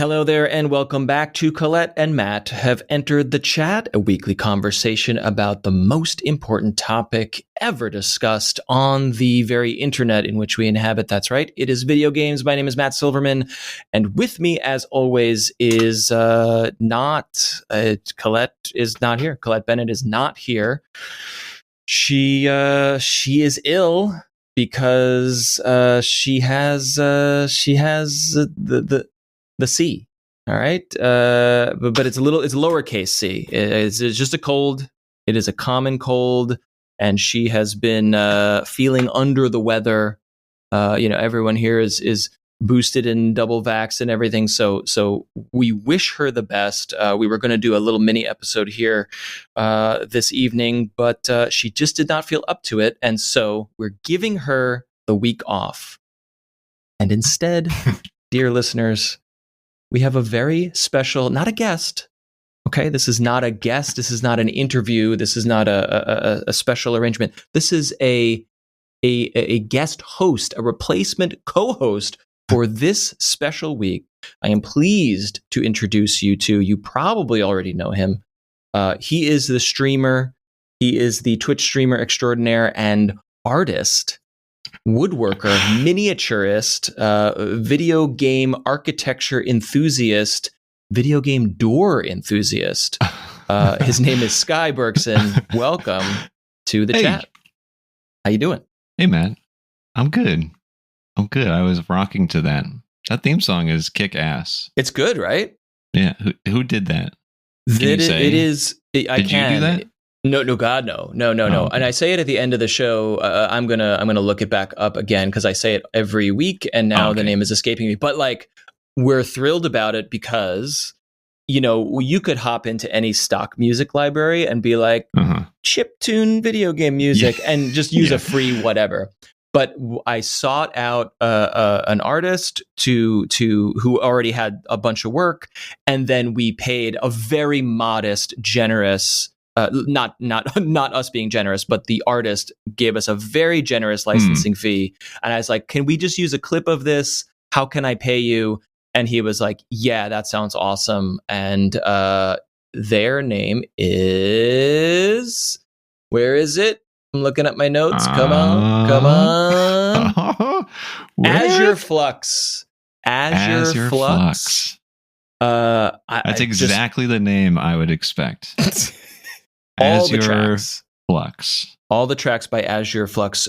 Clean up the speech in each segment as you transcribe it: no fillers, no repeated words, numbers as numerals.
Hello there and welcome back to Colette and Matt have entered the chat, a weekly conversation about the most important topic ever discussed on the very internet in which we inhabit. That's right, it is video games. My name is Matt Silverman, and with me, as always, is Colette is not here. Colette Bennett is not here. She is ill because she has the C. All right. But it's lowercase c. It's just a cold. It is a common cold. And she has been feeling under the weather. Everyone here is boosted and double vaxxed and everything. So we wish her the best. We were going to do a little mini episode here this evening, but she just did not feel up to it. And so we're giving her the week off. And instead, dear listeners, we have a very special, not a guest. Okay, this is not a guest. This is not an interview. This is not a special arrangement. This is a guest host, a replacement co-host for this special week. I am pleased to introduce you to. You probably already know him. He is the streamer. He is the Twitch streamer extraordinaire and artist, woodworker, miniaturist, video game architecture enthusiast, video game door enthusiast. His name is Sky Burkson. Welcome to the chat. How you doing? Hey, man. I'm good. I was rocking to that. That theme song is kick ass. It's good, right? Yeah. Who did that? Did you do that? No, God, no. Okay. And I say it at the end of the show. I'm gonna look it back up again because I say it every week, and now the name is escaping me. But like, we're thrilled about it because you could hop into any stock music library and be like, chiptune video game music, and just use a free whatever. But I sought out an artist who already had a bunch of work, and then we paid a very modest, generous. Not us being generous, but the artist gave us a very generous licensing fee. And I was like, can we just use a clip of this? How can I pay you? And he was like, yeah, that sounds awesome. And their name is, where is it? I'm looking at my notes. Come on. Azure Flux. Azure Flux. That's exactly the name I would expect. All the tracks. Flux. All the tracks by Azure Flux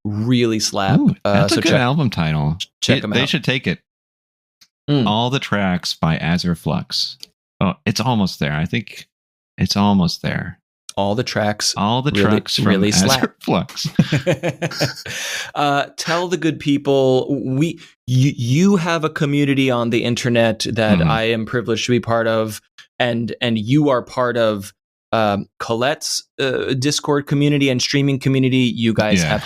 really slap. Ooh, that's a good album title. Check them out. They should take it. All the tracks by Azure Flux. Oh, it's almost there. I think it's almost there. All the tracks from really Azure slap. Flux. Tell the good people, you have a community on the internet that I am privileged to be part of, and you are part of Colette's Discord community and streaming community. You guys have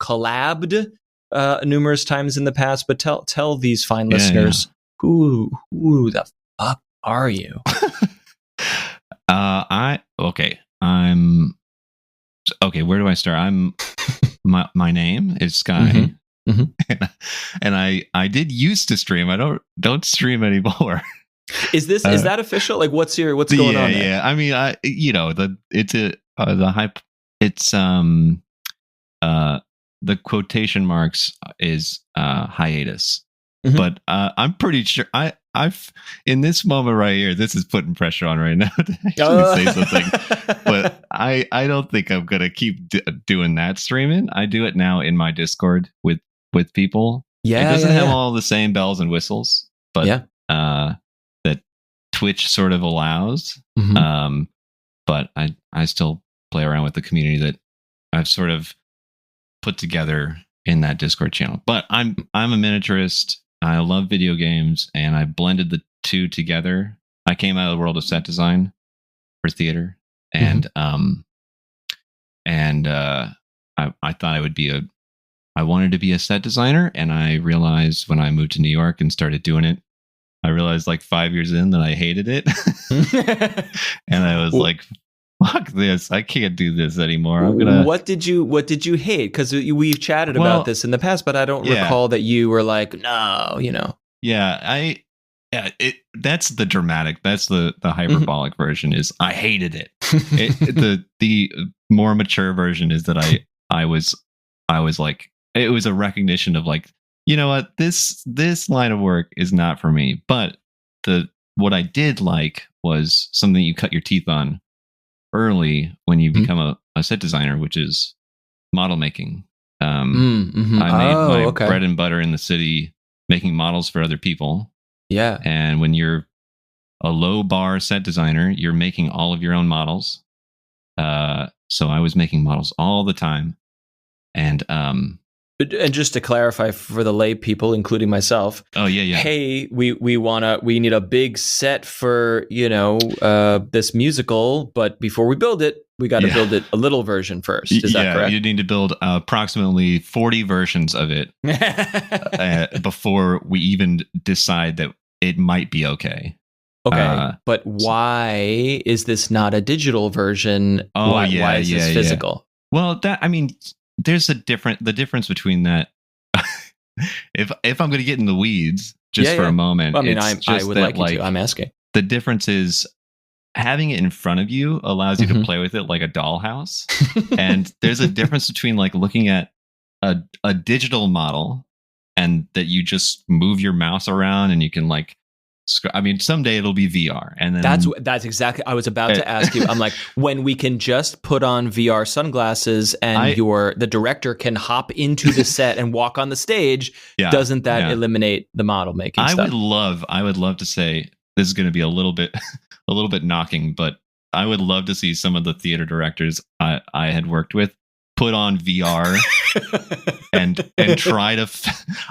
collabed numerous times in the past, but tell these fine listeners who the fuck are you? Where do I start? My name is Sky, and I did used to stream. I don't stream anymore. Is that official? Like, what's going on there? Yeah. I mean, the quotation marks is hiatus, but I'm pretty sure I've in this moment right here. This is putting pressure on right now to actually say something, but I don't think I'm gonna keep doing that streaming. I do it now in my Discord with people. Yeah, it doesn't have all the same bells and whistles, but that Twitch sort of allows. But I still play around with the community that I've sort of put together in that Discord channel. But I'm a miniaturist. I love video games, and I blended the two together. I came out of the world of set design for theater, and I thought I wanted to be a set designer, and I realized when I moved to New York and started doing it, I realized like 5 years in that I hated it, and I was like, fuck this, I can't do this anymore. What did you hate? Because we've chatted about this in the past, but I don't recall that you were like, no, Yeah, Yeah, that's the dramatic. That's the hyperbolic version. Is I hated it. The more mature version is that I was like, it was a recognition of like, you know what, this line of work is not for me. But what I did like was something you cut your teeth on early when you become a set designer, which is model making. I made my bread and butter in the city making models for other people. Yeah. And when you're a low bar set designer, you're making all of your own models. So I was making models all the time. And just to clarify for the lay people, including myself. Oh yeah. Hey, we need a big set for, this musical, but before we build it, we got to build it a little version first. Is that correct? You need to build approximately 40 versions of it before we even decide that it might be okay. Okay, but why is this not a digital version? Why is this physical? Well, there's the difference between that. if I'm going to get in the weeds just for a moment, well, I would like you to. I'm asking. The difference is having it in front of you allows you to play with it like a dollhouse. And there's a difference between like looking at a digital model and that you just move your mouse around and you can like, someday it'll be VR. And then that's exactly, I was about to ask you. I'm like, when we can just put on VR sunglasses and the director can hop into the set and walk on the stage, doesn't that eliminate the model making stuff? I would love to say, this is going to be a little bit knocking, but I would love to see some of the theater directors I had worked with put on VR and try to.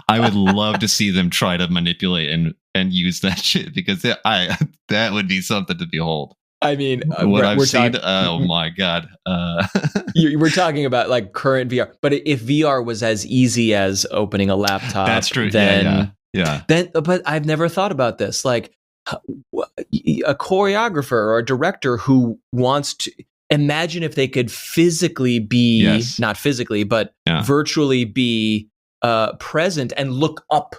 I would love to see them try to manipulate and use that shit, because that would be something to behold. I mean, what I've seen. Oh my god! We're talking about like current VR, but if VR was as easy as opening a laptop, that's true. Then, yeah. But I've never thought about this. Like a choreographer or a director who wants to imagine if they could physically be, not physically, but virtually be present and look up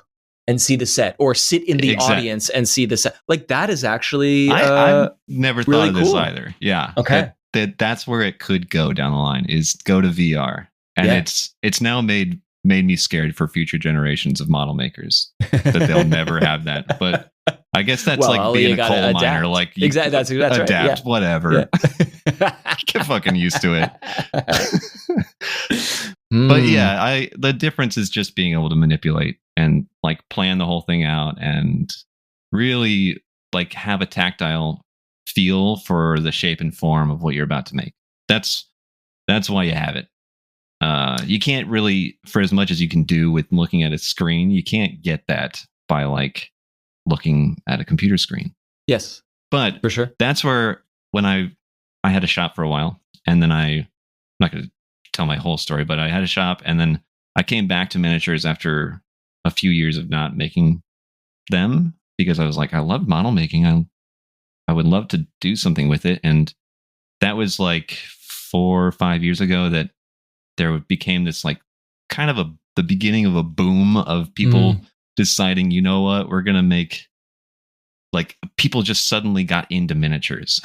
and see the set, or sit in the audience and see the set. Like that is actually I've never really thought of this either. Yeah. Okay. That's where it could go down the line, is go to VR. And it's now made me scared for future generations of model makers that they'll never have that. But I guess that's like being a coal miner. Like exactly, that's adapt, right. Whatever. Get fucking used to it. But yeah, the difference is just being able to manipulate and like plan the whole thing out and really like have a tactile feel for the shape and form of what you're about to make. That's why you have it. You can't really, for as much as you can do with looking at a screen, you can't get that by like looking at a computer screen. Yes, but for sure. That's where when I had a shop for a while, and then I'm not going to tell my whole story, but I had a shop, and then I came back to miniatures after a few years of not making them, because I was like, I love model making. I would love to do something with it. And that was like 4 or 5 years ago that there became this like kind of the beginning of a boom of people deciding, you know what, we're going to make, like, people just suddenly got into miniatures.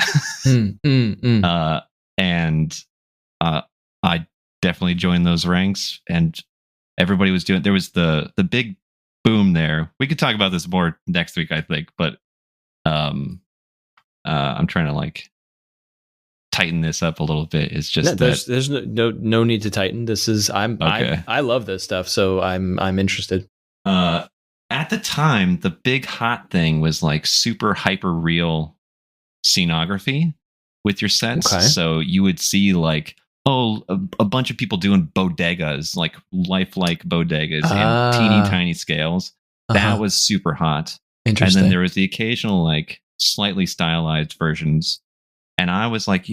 And I definitely joined those ranks, and everybody was doing, there was the big boom there. We could talk about this more next week, I think, but I'm trying to like tighten this up a little bit. It's just there's no need to tighten. This is I love this stuff, so I'm interested. At the time, the big hot thing was like super hyper real scenography with your sets. Okay. So you would see like, a bunch of people doing bodegas, like lifelike bodegas in teeny tiny scales. That was super hot. Interesting. And then there was the occasional like slightly stylized versions. And I was like,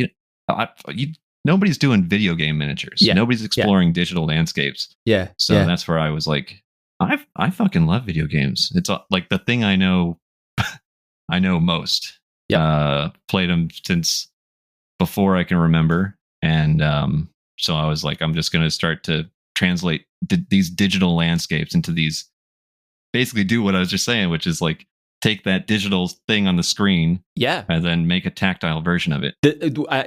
nobody's doing video game miniatures. Yeah. Nobody's exploring digital landscapes. Yeah. So that's where I was like, I fucking love video games. It's like the thing I know most. Yeah. Played them since before I can remember. And so I was like, I'm just going to start to translate these digital landscapes into these, basically do what I was just saying, which is like take that digital thing on the screen, and then make a tactile version of it.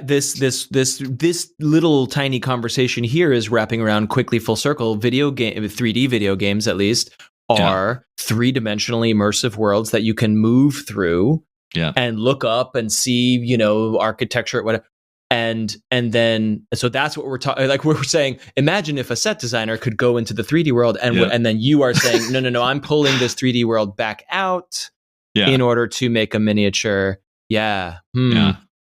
This little tiny conversation here is wrapping around quickly full circle. 3D video games, at least, are three-dimensionally immersive worlds that you can move through and look up and see, architecture, whatever. And then, so that's what we're talking. Like we're saying, imagine if a set designer could go into the 3D world, and then you are saying, no, I'm pulling this 3D world back out in order to make a miniature. And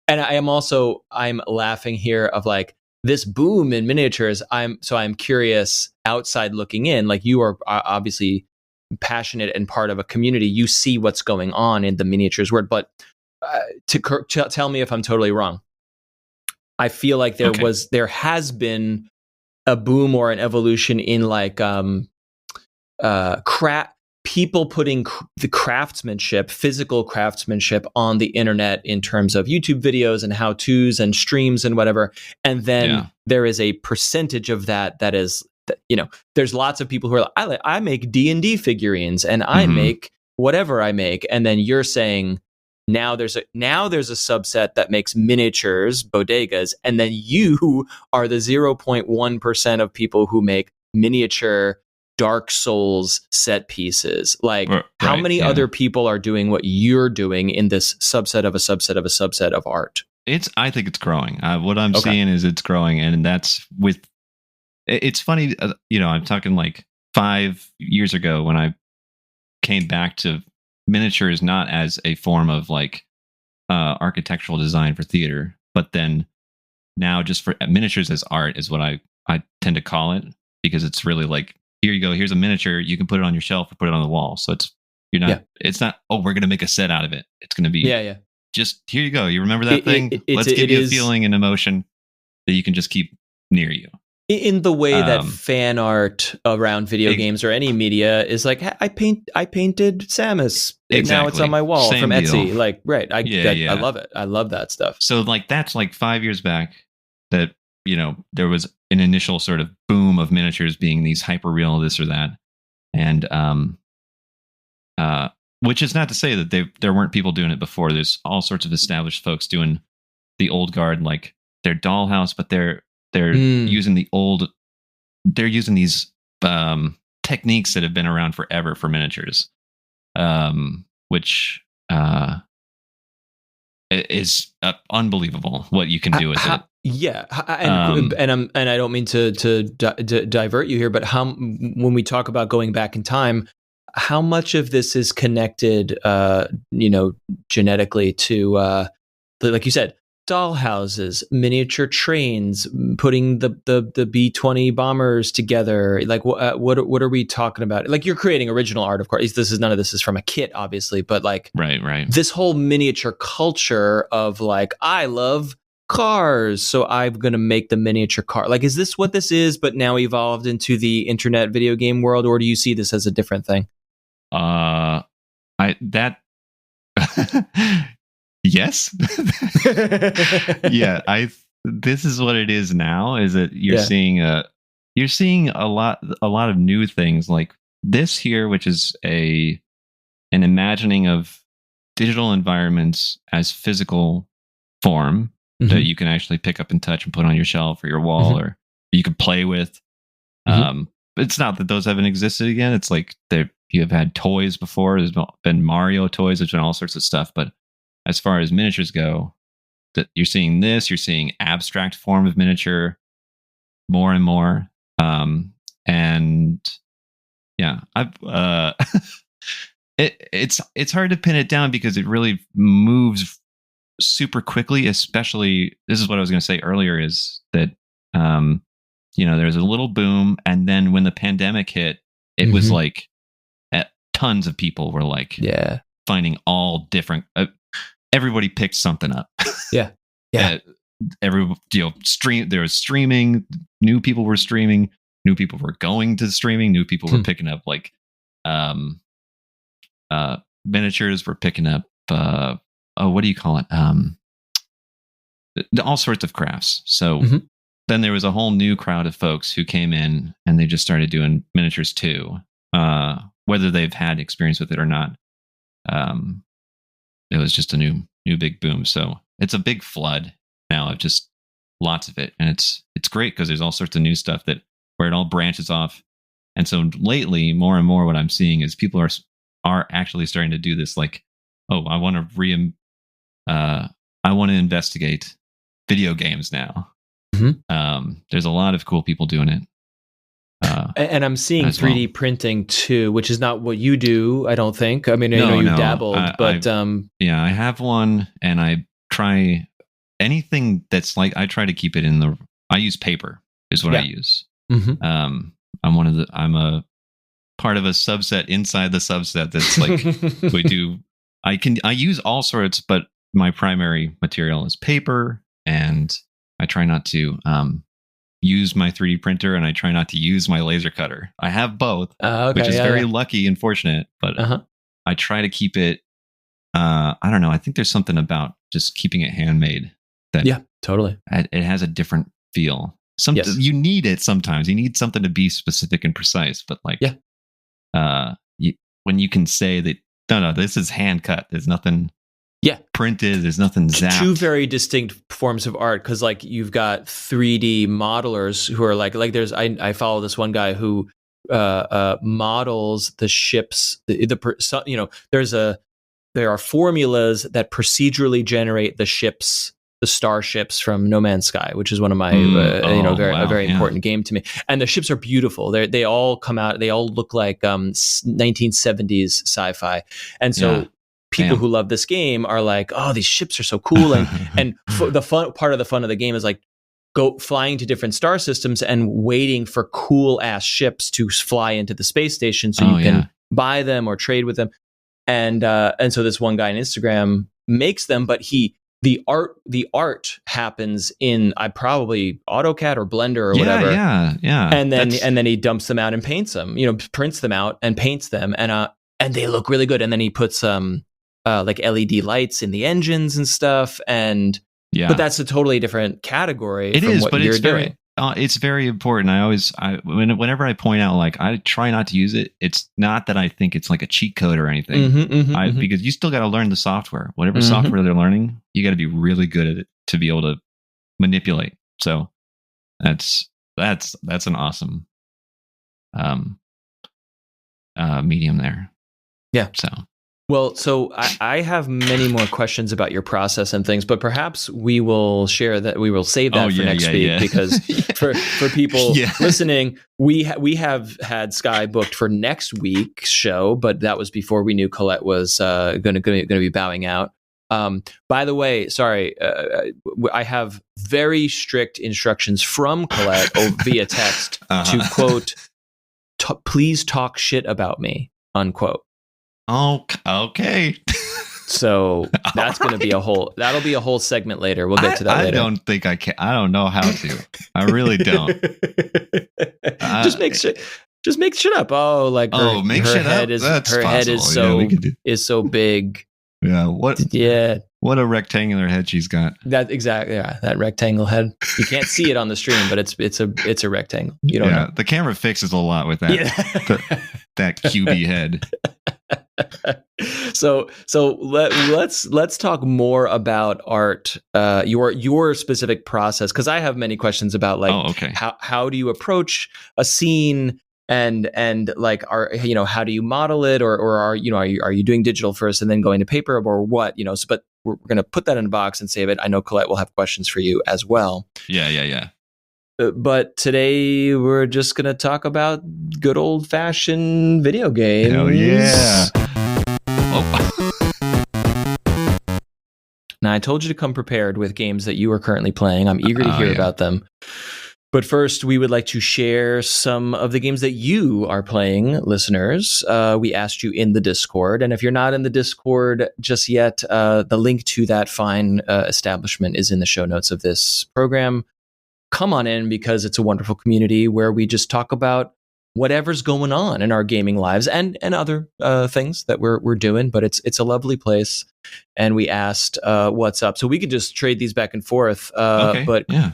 I'm laughing here of like this boom in miniatures. I'm curious, outside looking in, like you are obviously passionate and part of a community. You see what's going on in the miniatures world, but tell me if I'm totally wrong. I feel like there has been a boom or an evolution in like people putting the craftsmanship, physical craftsmanship, on the internet in terms of YouTube videos and how-tos and streams and whatever. And then there is a percentage of that is, there's lots of people who are like, I make D&D figurines and I make whatever I make. And then you're saying, now there's a subset that makes miniatures, bodegas, and then you are the 0.1% of people who make miniature Dark Souls set pieces. Like, how many other people are doing what you're doing in this subset of a subset of a subset of art? I think it's growing. What I'm seeing is it's growing, and that's with. It's funny, I'm talking like 5 years ago when I came back to miniatures not as a form of like architectural design for theater, but then now just for miniatures as art is what I tend to call it, because it's really like, here you go, here's a miniature, you can put it on your shelf or put it on the wall. So it's not, oh, we're going to make a set out of it. It's going to be just, here you go. You remember that thing? Let's give you a feeling and emotion that you can just keep near you. In the way that fan art around video games or any media is like, I painted Samus. Exactly. Now it's on my wall. Same from Etsy. Deal. Like, right. I love it. I love that stuff. So like, that's like 5 years back that, there was an initial sort of boom of miniatures being these hyper real, this or that. And, which is not to say that there weren't people doing it before. There's all sorts of established folks doing the old guard, like their dollhouse, but they're using these techniques that have been around forever for miniatures, which is unbelievable what you can do with it. Yeah, and I don't mean to divert you here, but when we talk about going back in time, how much of this is connected, genetically to, like you said, dollhouses, miniature trains, putting the B-20 bombers together. Like what are we talking about? Like, you're creating original art, of course. None of this is from a kit, obviously, but like right. This whole miniature culture of like, I love cars, so I'm gonna make the miniature car. Like, is this what this is, but now evolved into the internet video game world, or do you see this as a different thing? Yes. This is what it is now, is that you're seeing a lot of new things like this here, which is an imagining of digital environments as physical form that you can actually pick up and touch and put on your shelf or your wall, or you can play with. It's not that those haven't existed again. It's like you have had toys before. There's been Mario toys, there's been all sorts of stuff, but as far as miniatures go, that you're seeing abstract form of miniature more and more. It's hard to pin it down because it really moves super quickly. Especially, this is what I was going to say earlier, is that there's a little boom, and then when the pandemic hit, it was like tons of people were like finding all different. Everybody picked something up. Yeah. There was streaming. New people were streaming. New people were going to streaming. New people were picking up like miniatures. Were picking up what do you call it? All sorts of crafts. So then there was a whole new crowd of folks who came in, and they just started doing miniatures too, whether they've had experience with it or not. it was just a new big boom. So it's a big flood now of just lots of it, and it's great because there's all sorts of new stuff where it all branches off. And so lately, more and more, what I'm seeing is people are actually starting to do this. Like, oh, I want to investigate video games now. Mm-hmm. There's a lot of cool people doing it. And I'm seeing 3D printing too, which is not what you do, I don't think. I mean, I know you dabbled, but I have one, and I try anything that's like, I try to keep it I use paper is what I use. Mm-hmm. I'm a part of a subset inside the subset that's like I use all sorts, but my primary material is paper, and I try not to use my 3D printer, and I try not to use my laser cutter. I have both, which is very lucky and fortunate, but I try to keep it, I don't know, I think there's something about just keeping it handmade that totally. It has a different feel. You need it sometimes. You need something to be specific and precise, but like, when you can say that, no, this is hand cut. There's nothing printed. There's nothing zapped. Two very distinct forms of art, because like you've got 3D modelers who are like there's I follow this one guy who models the ships. There are formulas that procedurally generate the ships, the starships from No Man's Sky, which is one of my a very important game to me. And the ships are beautiful. They all come out. They all look like 1970s sci-fi. And so people who love this game are like, oh, these ships are so cool. And the fun part of the game is like flying to different star systems and waiting for cool ass ships to fly into the space station so you can buy them or trade with them. And so this one guy on Instagram makes them, but the art happens in probably AutoCAD or Blender or whatever. And then he dumps them out and paints them. Prints them out and paints them, and they look really good. And then he puts like LED lights in the engines and stuff. And but that's a totally different category. You're doing. It's very important. Whenever I point out, like, I try not to use it. It's not that I think it's like a cheat code or anything, because you still got to learn the software. Whatever software they're learning, you got to be really good at it to be able to manipulate. So that's an awesome medium there. Yeah. So I have many more questions about your process and things, but perhaps we will save that for next week because for people listening, we have had Sky booked for next week's show, but that was before we knew Colette was going to be bowing out. By the way, sorry, I have very strict instructions from Colette via text to quote, please talk shit about me, unquote. Oh, okay. So that's going to be that'll be a whole segment later. We'll get to that later. I don't think I can. I don't know how to. I really don't. Just make shit up. Oh, like her head is so big. Yeah. What a rectangular head she's got. That exactly. Yeah, that rectangle head. You can't see it on the stream, but it's a rectangle. You don't know. The camera fixes a lot with that. Yeah. That QB head. So let's talk more about art, your specific process, because I have many questions about how do you approach a scene and like how do you model it, or are you doing digital first and then going to paper, or what, but we're going to put that in a box and save it. I know Colette will have questions for you as well. Yeah. But today we're just going to talk about good old-fashioned video games. Hell yeah. Now, I told you to come prepared with games that you are currently playing. I'm eager to hear about them. But first, we would like to share some of the games that you are playing, listeners. We asked you in the Discord. And if you're not in the Discord just yet, the link to that fine establishment is in the show notes of this program. Come on in, because it's a wonderful community where we just talk about whatever's going on in our gaming lives and other things that we're doing. But it's a lovely place. And we asked what's up, so we could just trade these back and forth.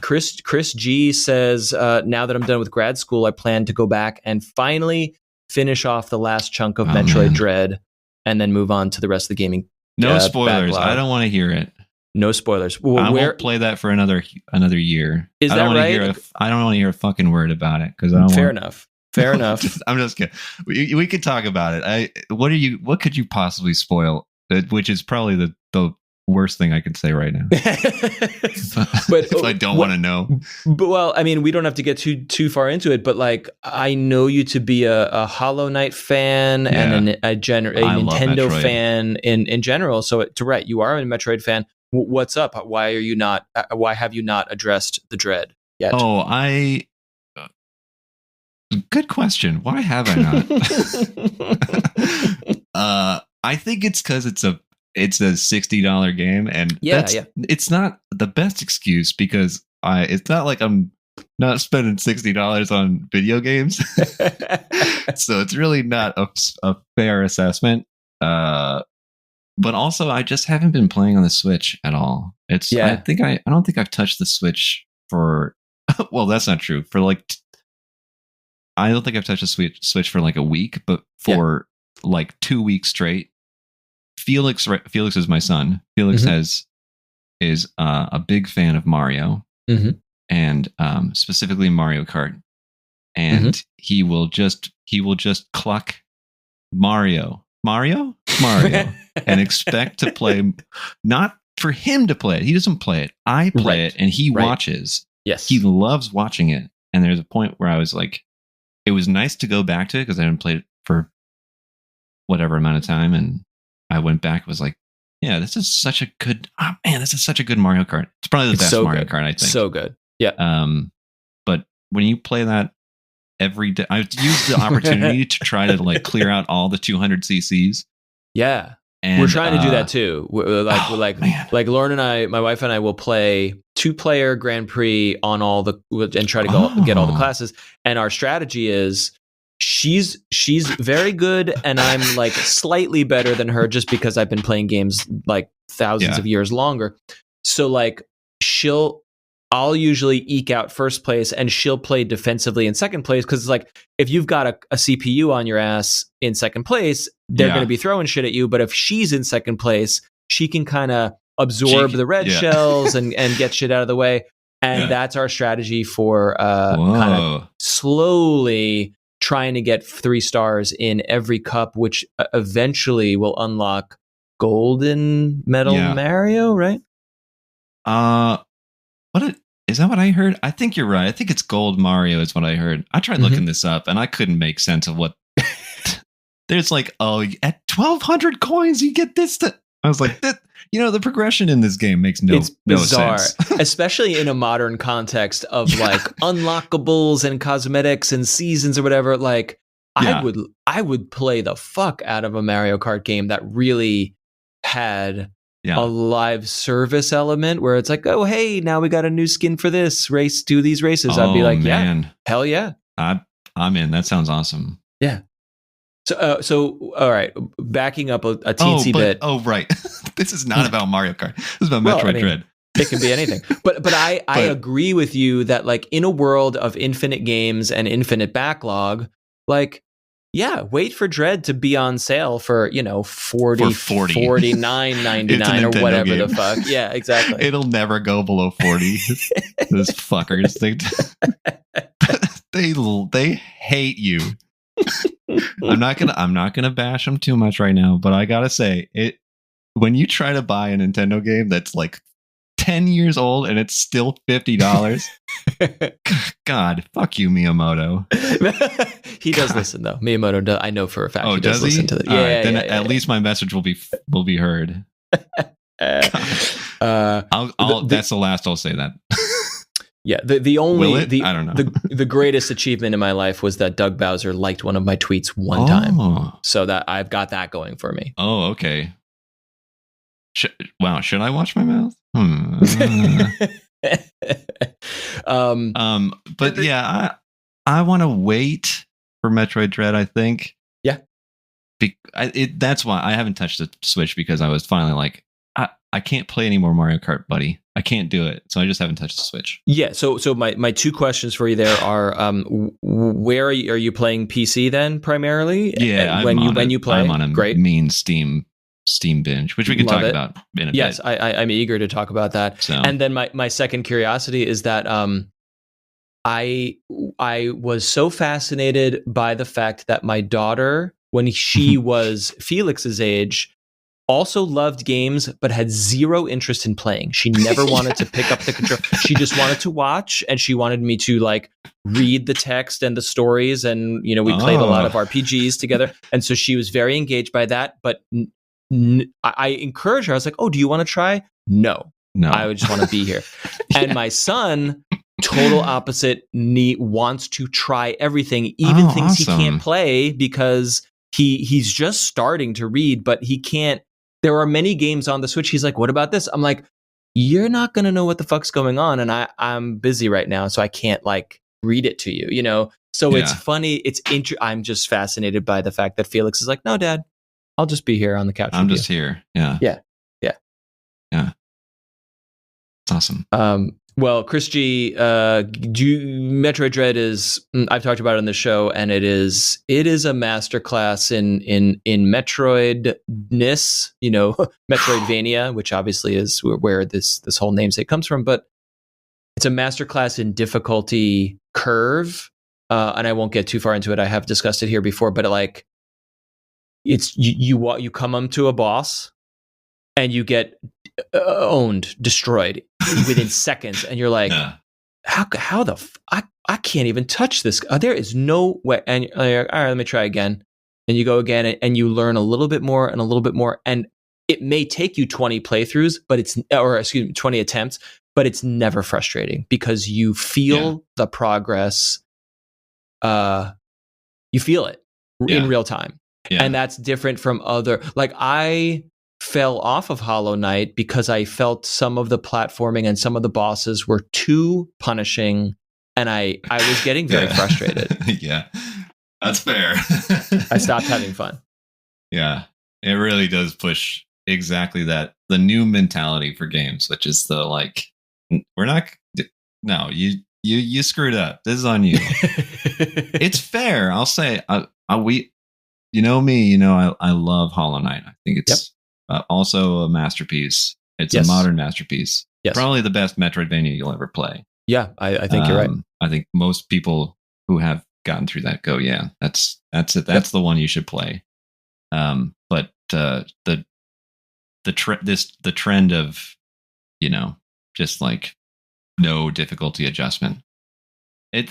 Chris G says, now that I'm done with grad school, I plan to go back and finally finish off the last chunk of Metroid Dread. and then move on to the rest of the gaming. No spoilers. Backlog. I don't want to hear it. No spoilers. Well, I won't play that for another year. Is that right? I don't want to hear a fucking word about it because I don't. Fair enough. I'm just kidding. We could talk about it. What could you possibly spoil? Which is probably the worst thing I could say right now. But if I don't want to know. But well, I mean, we don't have to get too far into it. But like, I know you to be a Hollow Knight fan and a Nintendo fan in general. So, Tourette, you are a Metroid fan. What's up? Why have you not addressed the Dread yet? Oh, good question. Why have I not? I think it's because it's a $60 game, and it's not the best excuse because it's not like I'm not spending $60 on video games, so it's really not a fair assessment. But also, I just haven't been playing on the Switch at all. I don't think I've touched the Switch for. Well, that's not true. I don't think I've touched the Switch for like a week, but for like 2 weeks straight. Felix is my son. Felix is a big fan of Mario, and specifically Mario Kart, and he will just cluck Mario, and expect to play. Not for him to play it. He doesn't play it. I play it, and he watches. Yes, he loves watching it. And there's a point where I was like, it was nice to go back to it because I hadn't played it for whatever amount of time, and I went back and was like, yeah, this is such a good Mario Kart. It's probably the best Mario Kart, I think. So good. Yeah. But when you play that every day, I used the opportunity to try to like clear out all the 200 cc's. Yeah. And we're trying to do that too. Like Lauren and I, my wife and I will play 2-player Grand Prix on and try to get all the classes. And our strategy is she's very good, and I'm like slightly better than her just because I've been playing games like thousands of years longer. So like I'll usually eke out first place, and she'll play defensively in second place because it's like if you've got a CPU on your ass in second place, they're going to be throwing shit at you. But if she's in second place, she can kind of absorb the red shells and get shit out of the way. And that's our strategy for kind of slowly trying to get 3 stars in every cup, which eventually will unlock Golden Medal Mario, right? Is that what I heard? I think you're right. I think it's Gold Mario is what I heard. I tried looking this up, and I couldn't make sense of what. There's like, at 1,200 coins, you get this. I was like, the progression in this game makes no sense. Especially in a modern context of like unlockables and cosmetics and seasons or whatever. Like, I would play the fuck out of a Mario Kart game that really had a live service element where it's like, oh, hey, now we got a new skin for this race. Do these races. I'd be like, man. Hell yeah. I'm in. That sounds awesome. Yeah. So all right, backing up a teensy bit. Oh, right. This is not about Mario Kart. This is about Metroid Dread. It can be anything. But I agree with you that like in a world of infinite games and infinite backlog, like, yeah, wait for Dread to be on sale for, $49.99 or whatever game. The fuck. Yeah, exactly. It'll never go below 40. Those fuckers. They hate you. I'm not gonna bash them too much right now, but I gotta say, when you try to buy a Nintendo game that's like 10 years old and it's still $50, God, fuck you, Miyamoto. He does listen though. Miyamoto does. I know for a fact. He does listen to it. At least my message will be heard. That's the last I'll say that. Yeah, I don't know. The greatest achievement in my life was that Doug Bowser liked one of my tweets one time. So that I've got that going for me. Oh, okay. Should I watch my mouth? But yeah, I want to wait for Metroid Dread, I think. Yeah. That's why I haven't touched the Switch, because I was finally like, I can't play any more Mario Kart, buddy. I can't do it. So I just haven't touched the Switch. Yeah. So my two questions for you there are, where are you playing PC then primarily? Yeah. When you play, I'm on a great. mean Steam binge, which we can talk about in a bit. Yes, I'm eager to talk about that. So. And then my second curiosity is that I was so fascinated by the fact that my daughter, when she was Felix's age, also loved games but had zero interest in playing. She never wanted to pick up the control. She just wanted to watch, and she wanted me to like read the text and the stories, and we played a lot of RPGs together, and so she was very engaged by that. But I encouraged her. I was like, "Oh, do you want to try?" No, I would just want to be here. And my son, total opposite, wants to try everything, even things he can't play, because he's just starting to read, but he can't. There are many games on the Switch. He's like, what about this? I'm like, you're not going to know what the fuck's going on. And I'm busy right now, so I can't like read it to you, So It's funny. I'm just fascinated by the fact that Felix is like, no, Dad, I'll just be here on the couch. I'm just here. Yeah. Yeah. It's awesome. Well, Chris G, Metroid Dread is, I've talked about it on the show, and it is a masterclass in Metroidness, Metroidvania, which obviously is where this whole namesake comes from, but it's a masterclass in difficulty curve, and I won't get too far into it. I have discussed it here before, but like, it's you come onto a boss, and you get destroyed within seconds, and you're like, how the I can't even touch this. There is no way. And you're like, all right, let me try again. And you go again, and you learn a little bit more and a little bit more. And it may take you 20 playthroughs, but 20 attempts, but it's never frustrating because you feel the progress. You feel it in real time. Yeah. And that's different from other, like I fell off of Hollow Knight because I felt some of the platforming and some of the bosses were too punishing, and I was getting very frustrated. Yeah, that's fair. I stopped having fun. Yeah, it really does push exactly that, the new mentality for games, which is the like, you screwed up. This is on you. It's fair. I'll say, me, I love Hollow Knight. I think it's also a masterpiece. It's a modern masterpiece. Yes. Probably the best Metroidvania you'll ever play. Yeah, I think you're right. I think most people who have gotten through that go, yeah, that's it. That's the one you should play. But the trend of, just like no difficulty adjustment.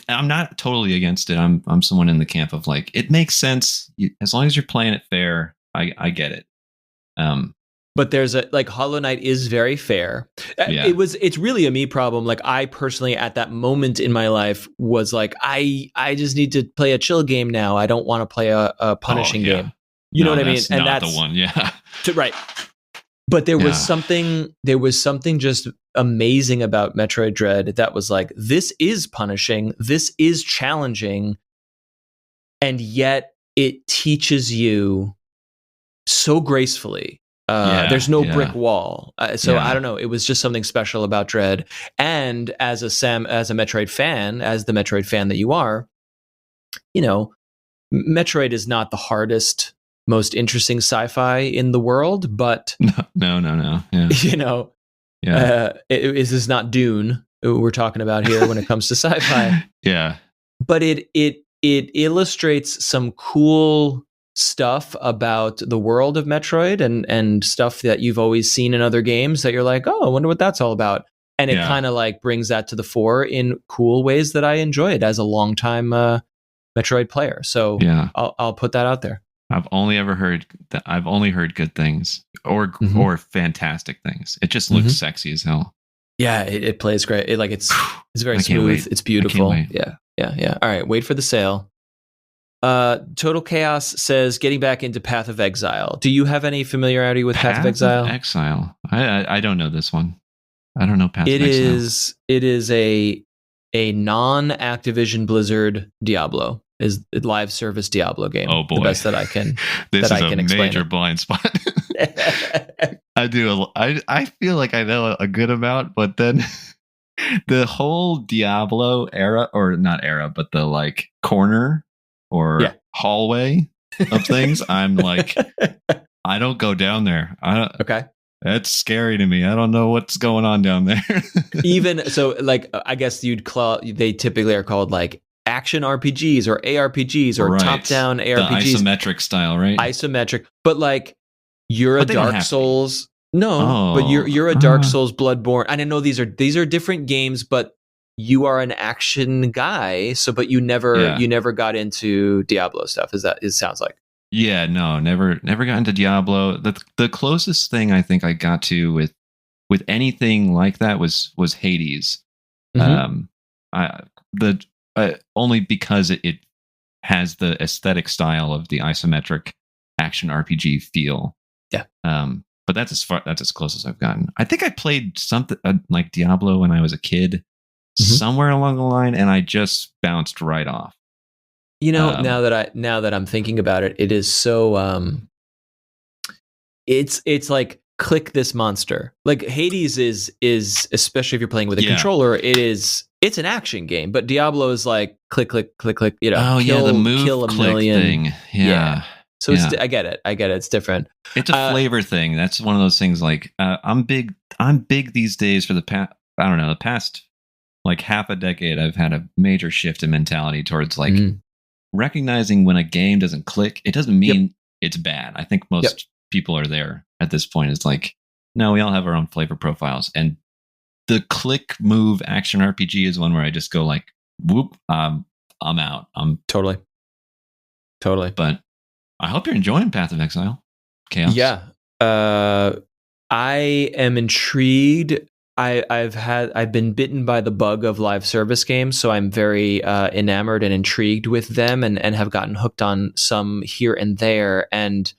I'm not totally against it. I'm someone in the camp of like, it makes sense as long as you're playing it fair. I get it. But there's Hollow Knight is very fair. Yeah. It's really a me problem. Like I personally at that moment in my life was like, I just need to play a chill game now. I don't want to play a punishing game. You know what I mean? And that's the one. Yeah. Right. But there was something just amazing about Metroid Dread that was like, this is punishing, this is challenging, and yet it teaches you so gracefully. There's no brick wall. I don't know. It was just something special about Dread. And as the Metroid fan that you are, Metroid is not the hardest, most interesting sci-fi in the world, but no. Yeah. This is not Dune we're talking about here when it comes to sci-fi. Yeah. But it illustrates some cool stuff about the world of Metroid and stuff that you've always seen in other games that you're like, oh, I wonder what that's all about. And it kind of like brings that to the fore in cool ways that I enjoyed as a longtime Metroid player. So I'll put that out there. I've only heard good things or fantastic things. It just looks sexy as hell. Yeah, it plays great. It's very smooth. It's beautiful. Yeah. All right, wait for the sale. Total Chaos says getting back into Path of Exile. Do you have any familiarity with Path of Exile? I don't know this one. I don't know Path of Exile. It is a non-Activision Blizzard Diablo. Is a live service Diablo game. Oh boy. The best that I can This that is I can a explain major blind spot. I do. I feel like I know a good amount, but then the whole Diablo era, or not era, but the like corner or hallway of things, I'm like, I don't go down there. Okay. That's scary to me. I don't know what's going on down there. Even so, like, I guess they typically are called like action RPGs or ARPGs or top-down ARPGs. The isometric style, right? Isometric. But like, you're a Dark Souls. No, but you're a Dark Souls, Bloodborne. And I know these are different games, but you are an action guy. So, but you never got into Diablo stuff. It sounds like. Yeah, no, never got into Diablo. The closest thing I think I got to with anything like that was Hades. Mm-hmm. Only because it has the aesthetic style of the isometric action RPG feel. Yeah. But that's as close as I've gotten. I think I played something like Diablo when I was a kid, somewhere along the line, and I just bounced right off. You know, now that I'm thinking about it, it is so it's like click this monster. Like Hades is especially if you're playing with a controller, it's an action game, but Diablo is like click click click click, you know, the move kill a click million thing. Yeah. So I get it. It's different. It's a flavor thing. That's one of those things like I'm big these days for the past like half a decade I've had a major shift in mentality towards like recognizing when a game doesn't click, it doesn't mean it's bad. I think most people are there at this point. It's like, no, we all have our own flavor profiles. And the click move action RPG is one where I just go like, whoop, I'm out. I'm totally. But I hope you're enjoying Path of Exile. Chaos. Yeah. I am intrigued. I've been bitten by the bug of live service games, so I'm very enamored and intrigued with them, and have gotten hooked on some here and there. And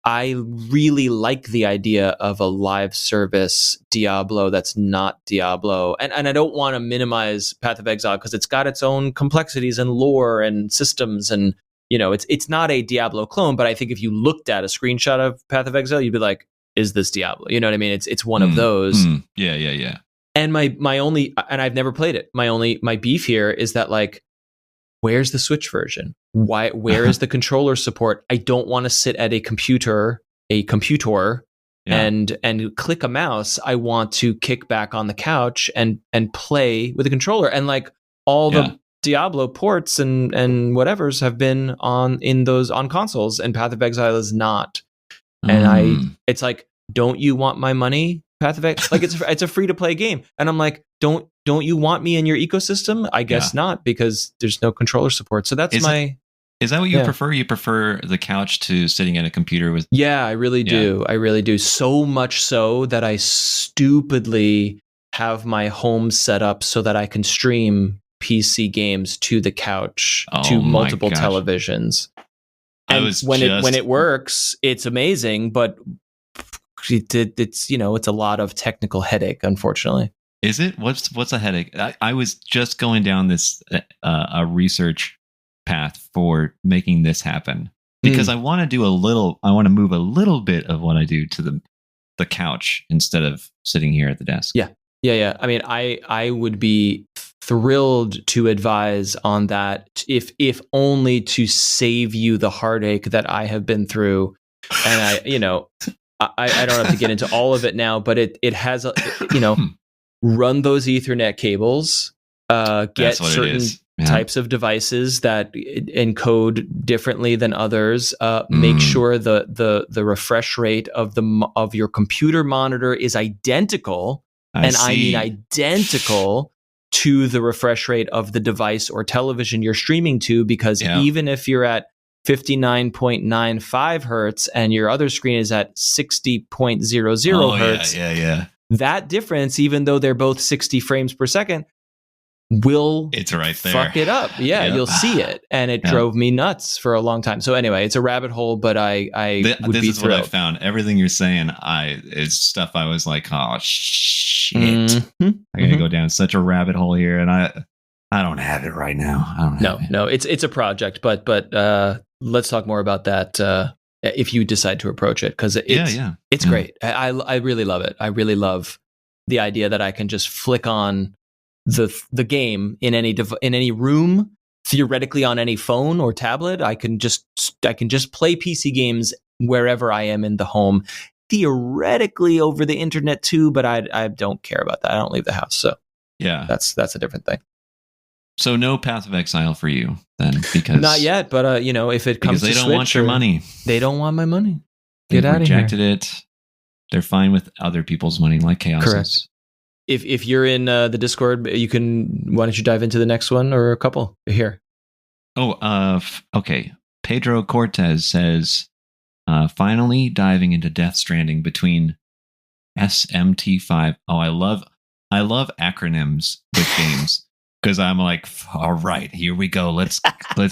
I really like the idea of a live service Diablo that's not Diablo. And I don't want to minimize Path of Exile because it's got its own complexities and lore and systems, and you know, it's not a Diablo clone. But I think if you looked at a screenshot of Path of Exile, you'd be like, is this Diablo? You know what I mean? It's one of those. Yeah. And my only, and I've never played it. My beef here is that like, where's the Switch version? Where is the controller support? I don't want to sit at a computer, and click a mouse. I want to kick back on the couch and play with a controller. And like all the Diablo ports and whatevers have been on consoles, and Path of Exile is not. And it's like, don't you want my money, Path of Exile? Like it's a free to play game, and I'm like, don't you want me in your ecosystem? I guess not, because there's no controller support. So that's Is that what you prefer? You prefer the couch to sitting at a computer with? Yeah, I really do. I really do. So much so that I stupidly have my home set up so that I can stream PC games to the couch to multiple televisions. And when it works, it's amazing, but it's a lot of technical headache, unfortunately. Is it? What's a headache? I was just going down this a research path for making this happen because I want to move a little bit of what I do to the couch instead of sitting here at the desk. Yeah. I mean, I would be thrilled to advise on that, if only to save you the heartache that I have been through. And I don't have to get into all of it now, but it has run those Ethernet cables, get certain types of devices that encode differently than others. Make sure the refresh rate of your computer monitor is identical. I mean identical to the refresh rate of the device or television you're streaming to, because even if you're at 59.95 hertz and your other screen is at 60.00 hertz, that difference, even though they're both 60 frames per second, will fuck it up. You'll see it. And it drove me nuts for a long time. So anyway, it's a rabbit hole, but I would be thrilled. What I found. Everything you're saying is stuff I was like, oh shit. I gotta go down such a rabbit hole here, and I don't have it right now. No, it's a project, but let's talk more about that if you decide to approach it, because it's great. I really love it. I really love the idea that I can just flick on the game in any room, theoretically on any phone or tablet. I can just play PC games wherever I am in the home, theoretically over the internet too, but I don't care about that. I don't leave the house, so that's a different thing. So no Path of Exile for you then, because not yet. But if it comes, because they to don't Switch, want your money. They don't want my money. Get out of here. Rejected it. They're fine with other people's money, like Chaos. Correct. If you're in the Discord, you can. Why don't you dive into the next one or a couple here? Oh, okay. Pedro Cortez says, finally diving into Death Stranding between SMT5. Oh, I love acronyms with games. Because I'm like, all right, here we go. Let's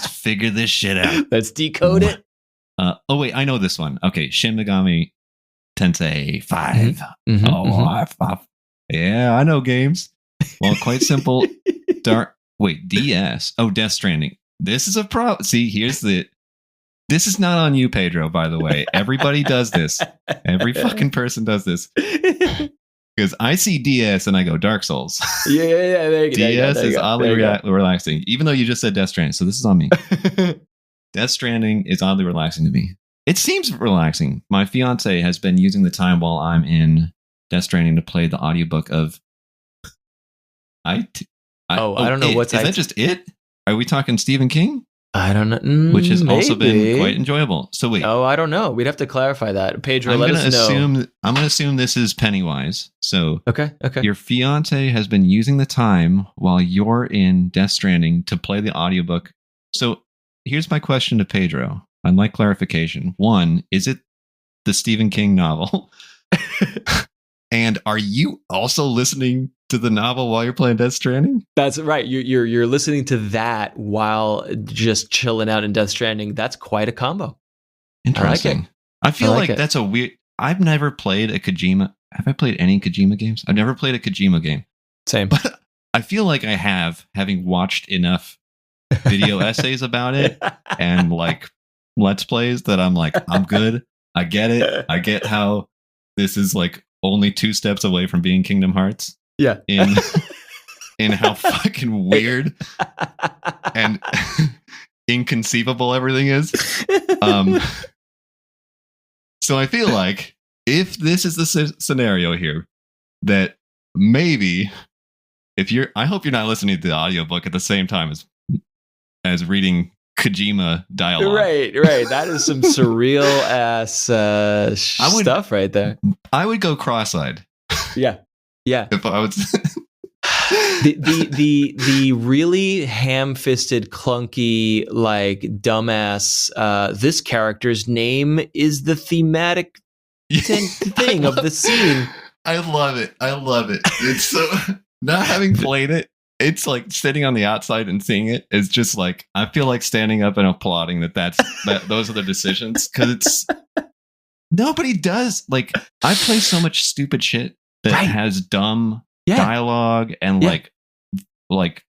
figure this shit out. Let's decode it. Oh wait, I know this one. Okay, Shin Megami Tensei 5. Yeah, I know games. Well, quite simple. DS. Oh, Death Stranding. This is a problem. See, this is not on you, Pedro, by the way. Everybody does this. Every fucking person does this. Because I see DS and I go Dark Souls. Yeah. There you DS is oddly relaxing, even though you just said Death Stranding. So this is on me. Death Stranding is oddly relaxing to me. It seems relaxing. My fiance has been using the time while I'm in Death Stranding to play the audiobook of. I don't know what's. Is that just it? Are we talking Stephen King? I don't know. Which has also been quite enjoyable. So wait. Oh, I don't know. We'd have to clarify that. Pedro, let us know. I'm going to assume this is Pennywise. So okay. Your fiance has been using the time while you're in Death Stranding to play the audiobook. So here's my question to Pedro. I'd like clarification. One, is it the Stephen King novel? And are you also listening to the novel while you're playing Death Stranding? That's right. You're listening to that while just chilling out in Death Stranding. That's quite a combo. Interesting. I feel like that's a weird. I've never played a Kojima. Have I played any Kojima games? I've never played a Kojima game. Same. But I feel like I have, having watched enough video essays about it and like Let's Plays, that I'm like, I'm good. I get it. I get how this is like only 2 steps away from being Kingdom Hearts. Yeah. In how fucking weird and inconceivable everything is. So I feel like if this is the scenario here, that maybe I hope you're not listening to the audiobook at the same time as reading Kojima dialogue. Right. That is some surreal ass stuff right there. I would go cross-eyed. Yeah. If I was the really ham-fisted, clunky, like dumbass. This character's name is the thematic thing of the scene. I love it. It's so not having played it. It's like sitting on the outside and seeing it is just like, I feel like standing up and applauding that those are the decisions, because it's nobody does. Like, I play so much stupid shit that has dumb dialogue and like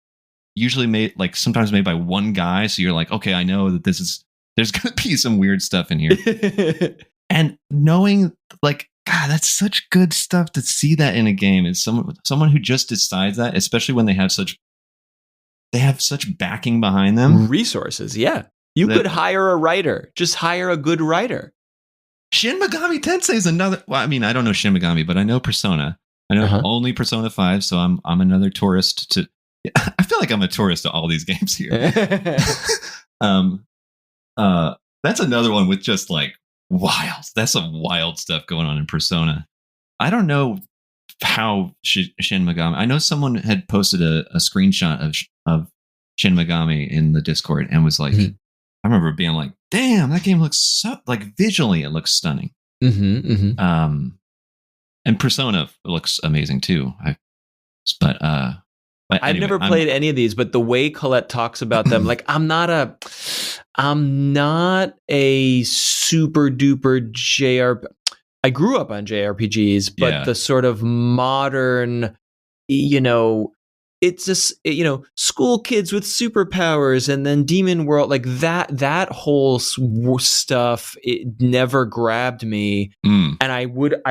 usually made, like sometimes made by one guy. So you're like, okay, I know that there's going to be some weird stuff in here. And knowing, like, God, that's such good stuff to see that in a game. Is someone who just decides that, especially when they have such backing behind them. Resources, yeah. You could hire a writer. Just hire a good writer. Shin Megami Tensei is another. Well, I mean, I don't know Shin Megami, but I know Persona. I know only Persona 5, so I'm another tourist to. I feel like I'm a tourist to all these games here. That's another one with just like wild. That's some wild stuff going on in Persona. I don't know how Shin Megami. I know someone had posted a screenshot of Shin Megami in the Discord and was like, I remember being like, "Damn, that game looks so like visually, it looks stunning." And Persona looks amazing too. But I've anyway, never played any of these, but the way Colette talks about them, like I'm not a super duper JRPG. I grew up on JRPGs, but the sort of modern, it's just, school kids with superpowers, and then Demon World, like that whole stuff, it never grabbed me. And I would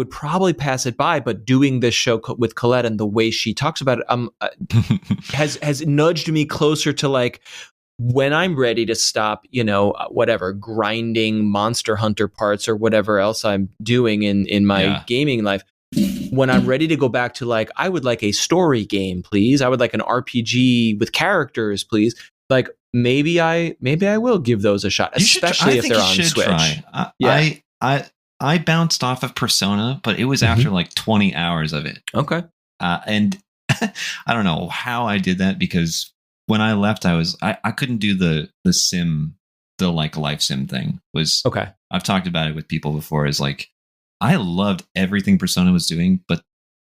probably pass it by, but doing this show with Colette and the way she talks about it has nudged me closer to, like, when I'm ready to stop, whatever, grinding Monster Hunter parts or whatever else I'm doing in my gaming life. When I'm ready to go back to, like, I would like a story game, please. I would like an RPG with characters, please. Like, maybe I will give those a shot, especially if they're on Switch. I bounced off of Persona, but it was after like 20 hours of it. Okay. And I don't know how I did that, because when I left, I couldn't do the sim, the like life sim thing. Okay. I've talked about it with people before. Is like, I loved everything Persona was doing, but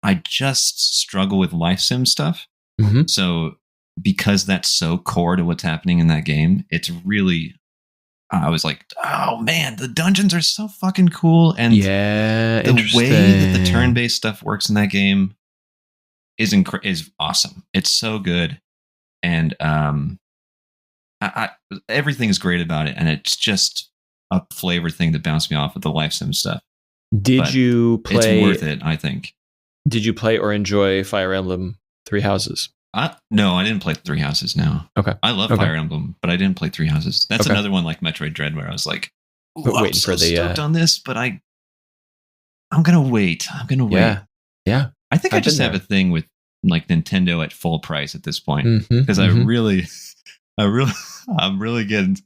I just struggle with life sim stuff. Mm-hmm. So because that's so core to what's happening in that game, it's really, I was like, oh man, the dungeons are so fucking cool. And the way that the turn-based stuff works in that game is awesome. It's so good. And everything is great about it. And it's just a flavor thing that bounced me off of the life sim stuff. Did you play? It's worth it, I think. Did you play or enjoy Fire Emblem Three Houses? No, I didn't play Three Houses. No. Okay. I love Fire Emblem, but I didn't play Three Houses. That's another one like Metroid Dread, where I was like, I'm so stoked on this, but I'm gonna wait. Yeah. I think I just have a thing with like Nintendo at full price at this point, because I'm really getting.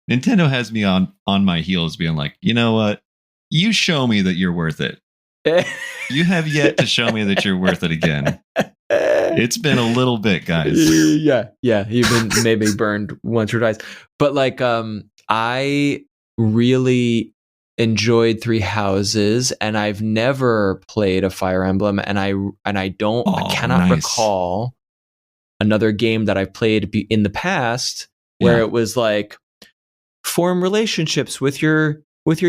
Nintendo has me on my heels, being like, you know what? You show me that you're worth it. You have yet to show me that you're worth it again. It's been a little bit, guys. Yeah. You've been maybe burned once or twice, but like, I really enjoyed Three Houses, and I've never played a Fire Emblem, and I cannot recall another game that I've played in the past where it was like, form relationships with your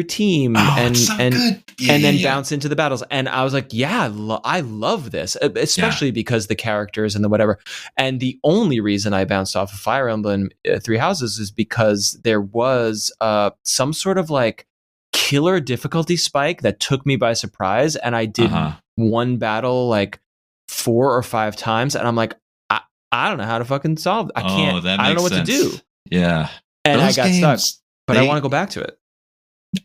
team and then bounce into the battles. And I was like, I love this, especially because the characters and the whatever. And the only reason I bounced off of Fire Emblem Three Houses is because there was some sort of like killer difficulty spike that took me by surprise, and I did one battle like 4 or 5 times, and I'm like, I don't know how to fucking solve it. I can't. I don't know what to do. Yeah. And I got stuck, but I want to go back to it.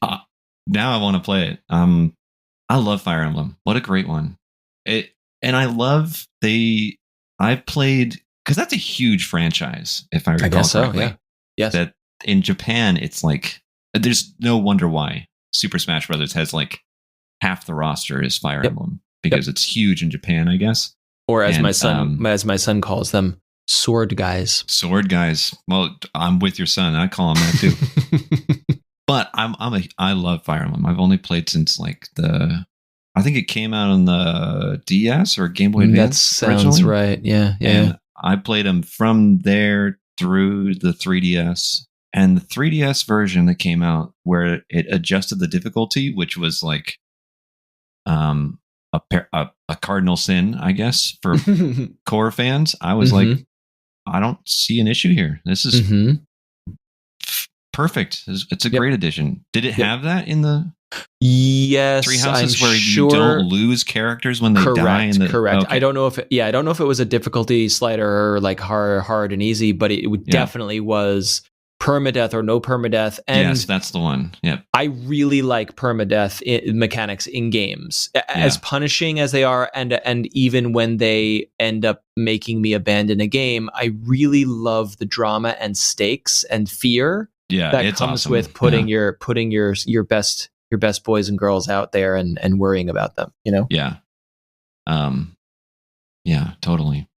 Now I want to play it. I love Fire Emblem. What a great one! And I love I've played, because that's a huge franchise, if I recall correctly. Yeah. Yes. That in Japan, it's like, there's no wonder why Super Smash Brothers has like half the roster is Fire Emblem, because it's huge in Japan, I guess. Or as my son calls them, sword guys. Sword guys. Well, I'm with your son. I call him that too. But I love Fire Emblem. I've only played since like I think it came out on the DS or Game Boy Advance. That sounds right. Yeah. And I played them from there through the 3DS, and the 3DS version that came out where it adjusted the difficulty, which was like a cardinal sin, I guess, for core fans. I was like, I don't see an issue here. This is perfect. It's a great addition. Did it have that in the Three Houses, where you don't lose characters when they die? Correct. Okay. I don't know if it was a difficulty slider or like hard and easy, but it definitely was permadeath or no permadeath. And yes, that's the one. Yep. I really like permadeath mechanics in games, as punishing as they are, and even when they end up making me abandon a game, I really love the drama and stakes and fear that comes with putting your best boys and girls out there and worrying about them. Yeah. Yeah. Totally.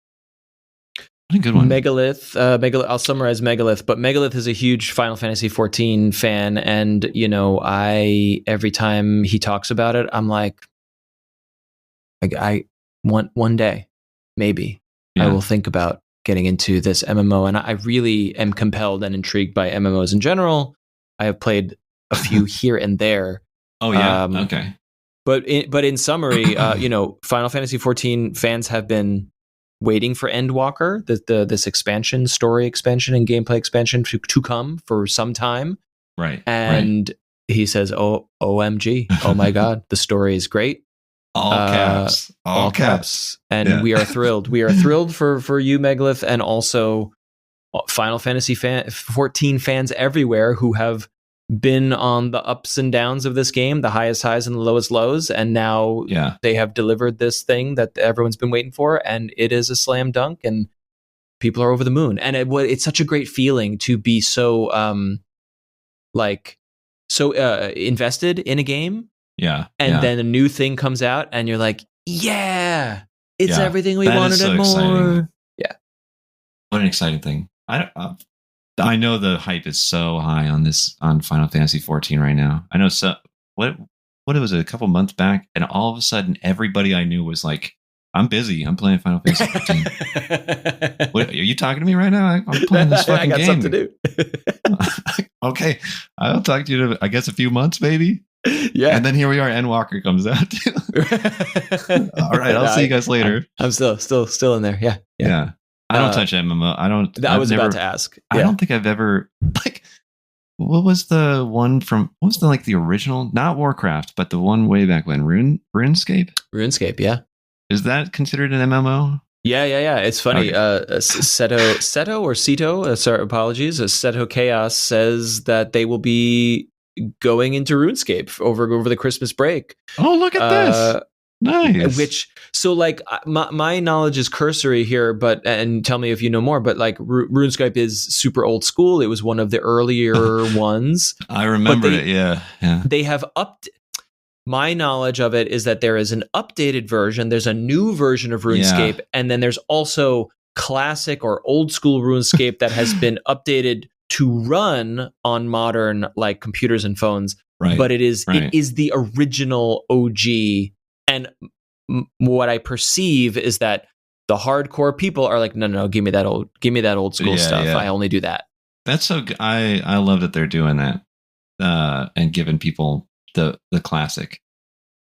What a good one. Megalith. I'll summarize Megalith, but Megalith is a huge Final Fantasy XIV fan, and every time he talks about it, I'm like, I want one day, maybe I will think about getting into this MMO, and I really am compelled and intrigued by MMOs in general. I have played a few here and there. Oh yeah, okay. But in summary, Final Fantasy 14 fans have been waiting for Endwalker, this story expansion and gameplay expansion to come for some time. Right. And he says, "Oh, OMG. Oh my God. The story is great." All caps. All caps. And we are thrilled. We are thrilled for you, Megalith, and also Final Fantasy 14 fans everywhere who have been on the ups and downs of this game, the highest highs and the lowest lows, and now they have delivered this thing that everyone's been waiting for, and it is a slam dunk, and people are over the moon. And it's such a great feeling to be so invested in a game. Yeah. And then a new thing comes out, and you're like, it's everything we wanted and more. Exciting. Yeah. What an exciting thing. I know the hype is so high on Final Fantasy 14 right now. I know what it was a couple months back, and all of a sudden everybody I knew was like, I'm busy. I'm playing Final Fantasy 15. What, are you talking to me right now? I'm playing this fucking game. I got something to do. Okay. I'll talk to you in, I guess, a few months, maybe. Yeah. And then here we are. Endwalker comes out. All right. I'll see you guys later. I'm still in there. Yeah. I don't touch MMO. About to ask. I don't think I've ever what was the one from? What was the original? Not Warcraft, but the one way back when RuneScape. RuneScape, yeah. Is that considered an MMO? Yeah. It's funny. Okay. Seto or Sito. Sorry, apologies. Seto Chaos says that they will be going into RuneScape over the Christmas break. Oh, look at this. Nice. My knowledge is cursory here, and tell me if you know more, but RuneScape is super old school. It was one of the earlier ones. I remember it. Yeah. They have my knowledge of it is that there is an updated version. There's a new version of RuneScape. And then there's also classic or old school RuneScape that has been updated to run on modern computers and phones. Right. But it is the original OG. And what I perceive is that the hardcore people are like, no, give me that old school stuff. Yeah. I only do that. That's so good. I love that they're doing that and giving people the classic.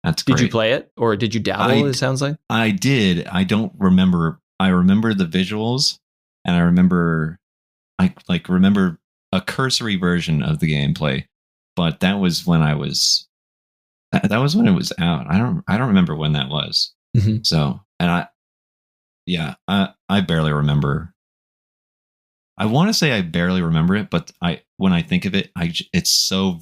That's great. Did you play it or did you dabble? It sounds like I did. I don't remember. I remember the visuals, and I remember remember a cursory version of the gameplay. But that was when it was out. I don't remember when that was. Mm-hmm. So, and I barely remember. I want to say I barely remember it, but when I think of it, it's so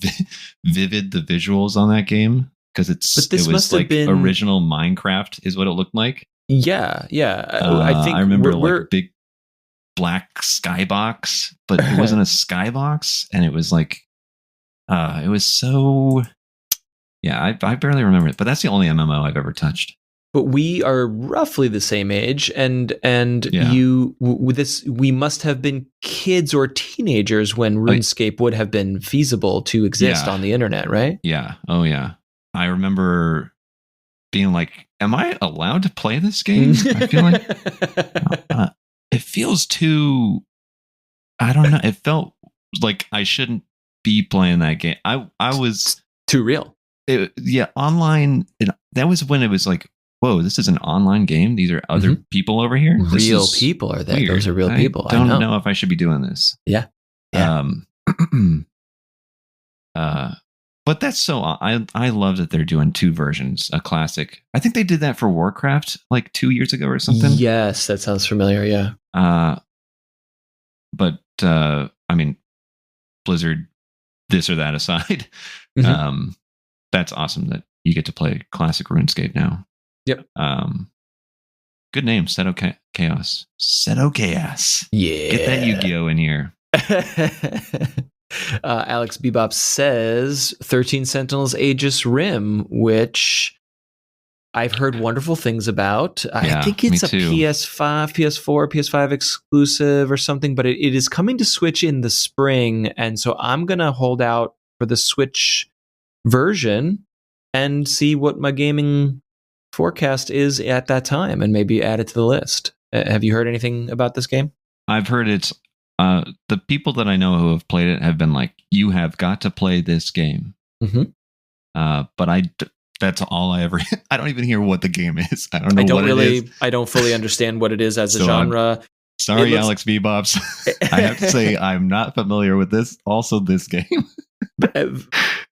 vivid, the visuals on that game, because it was like original Minecraft is what it looked like. Yeah. I think I remember big black skybox, but it wasn't a skybox, and it was it was so. Yeah, I barely remember it, but that's the only MMO I've ever touched. But we are roughly the same age, and you with this, we must have been kids or teenagers when RuneScape would have been feasible to exist on the internet, right? Yeah. Oh yeah. I remember being like, "Am I allowed to play this game?" I feel like it feels too. I don't know. It felt like I shouldn't be playing that game. I was too real. Online. That was when it was like, whoa, this is an online game. These are other people over here. Real people are there. Those are real people. I don't know if I should be doing this. Yeah. But that's so. I love that they're doing two versions. A classic. I think they did that for Warcraft 2 years ago or something. Yes, that sounds familiar. Yeah. But I mean, Blizzard. This or that aside, that's awesome that you get to play classic RuneScape now. Yep. Good name, Seto Chaos. Seto Chaos. Yeah. Get that Yu-Gi-Oh in here. Alex Bebop says 13 Sentinels Aegis Rim, which I've heard wonderful things about. I think it's a PS5, PS4, PS5 exclusive or something, but it is coming to Switch in the spring. And so I'm going to hold out for the Switch version and see what my gaming forecast is at that time and maybe add it to the list. Have you heard anything about this game? I've heard it's the people that I know who have played it have been like, you have got to play this game. Mm-hmm. But That's all I ever. I don't even hear what the game is. I don't know it is. I don't fully understand what it is as a genre. Sorry, Alex Bebops. I have to say I'm not familiar with this. Also, this game.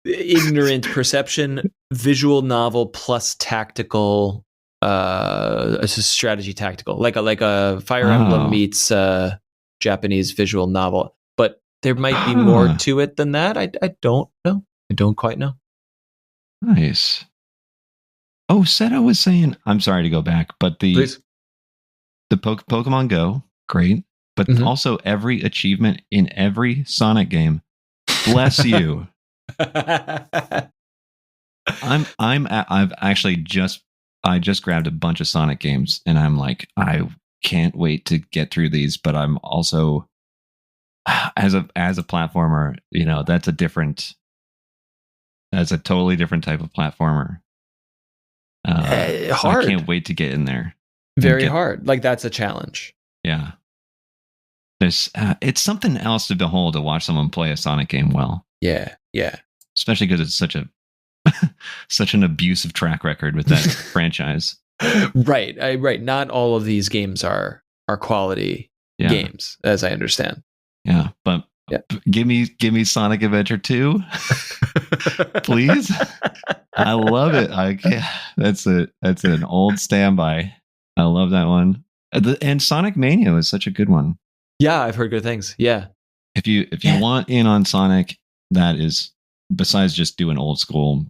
Ignorant perception, visual novel plus tactical, strategy tactical, like a Fire Emblem meets Japanese visual novel. But there might be more to it than that. I don't know. I don't quite know. Nice. Oh, Seto was saying, I'm sorry to go back, but the Pokemon Go, great. But also every achievement in every Sonic game. Bless you. I've actually just grabbed a bunch of Sonic games and I'm like, I can't wait to get through these, but I'm also as a platformer, that's a totally different type of platformer. Hard. I can't wait to get in there. Very hard. Like that's a challenge. Yeah. It's something else to behold to watch someone play a Sonic game well. Yeah. Yeah. Especially because it's such an abusive track record with that franchise. Right. Right. Not all of these games are quality games, as I understand. Yeah, but give me Sonic Adventure 2, please. I love it. That's an old standby. I love that one. And Sonic Mania is such a good one. Yeah, I've heard good things. Yeah. If you want in on Sonic, that is besides just doing old school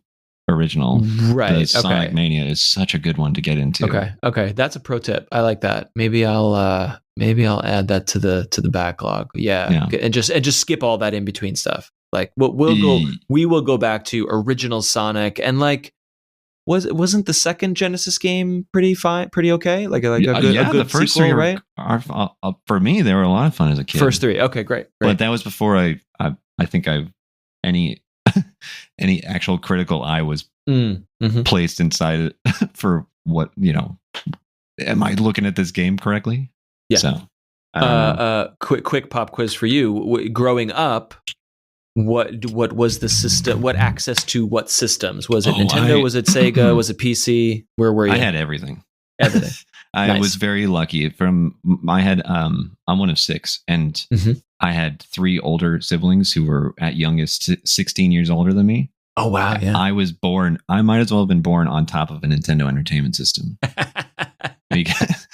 original. Right. Sonic Mania is such a good one to get into. Okay. That's a pro tip. I like that. Maybe I'll add that to the backlog. Yeah. And just skip all that in between stuff. Like we will go back to original Sonic and like wasn't the second Genesis game pretty okay? Like a good the first sequel, three right? For me, they were a lot of fun as a kid. First three. Okay, great. But that was before I think any actual critical eye was placed inside it for what, am I looking at this game correctly? Yeah. So, quick pop quiz for you. Growing up, what was the system? What access to what systems? Was it Nintendo? Was it Sega? Was it PC? Where were you? I had everything. Everything. I was very lucky. I'm one of 6, and I had 3 older siblings who were at youngest 16 years older than me. Oh wow! Yeah. I might as well have been born on top of a Nintendo Entertainment System. Because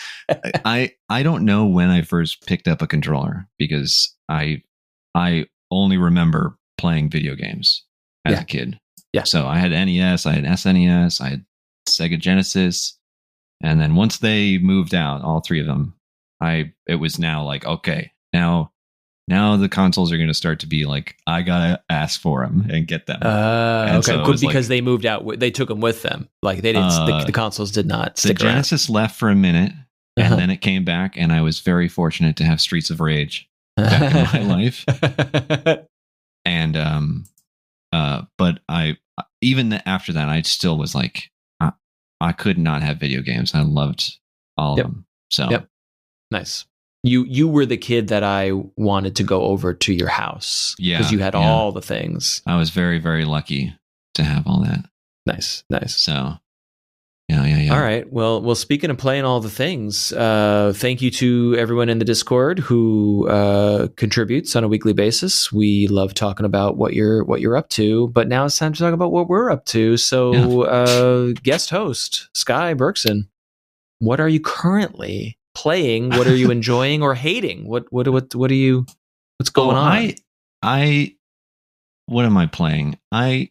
I don't know when I first picked up a controller, because I only remember playing video games as a kid. Yeah. So I had NES, I had SNES, I had Sega Genesis. And then once they moved out, all 3 of them, it was now like, okay, now the consoles are going to start to be like, I got to ask for them and get them. Okay. So because they moved out, they took them with them. Like they didn't, the consoles did not stick around. The Genesis left for a minute and then it came back, and I was very fortunate to have Streets of Rage back in my life. And but even after that, I still was like, I could not have video games. I loved all of them. So nice. You were the kid that I wanted to go over to your house because you had all the things. I was very, very lucky to have all that. Nice. So yeah. All right. Well, speaking of playing all the things, thank you to everyone in the Discord who contributes on a weekly basis. We love talking about what you're up to, but now it's time to talk about what we're up to. So, guest host Sky Burkson, what are you currently playing? What are you enjoying or hating? What's going on? What am I playing? I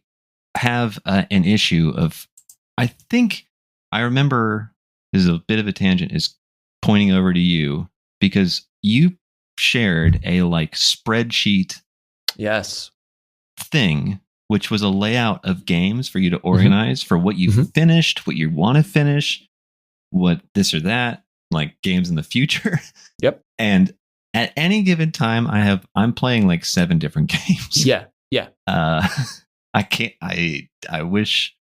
have an issue of, I think I remember, this is a bit of a tangent, is pointing over to you because you shared a spreadsheet thing, which was a layout of games for you to organize for what you finished, what you want to finish, what this or that, like games in the future. Yep. And at any given time, I'm playing 7 different games. Yeah. I can't. I wish.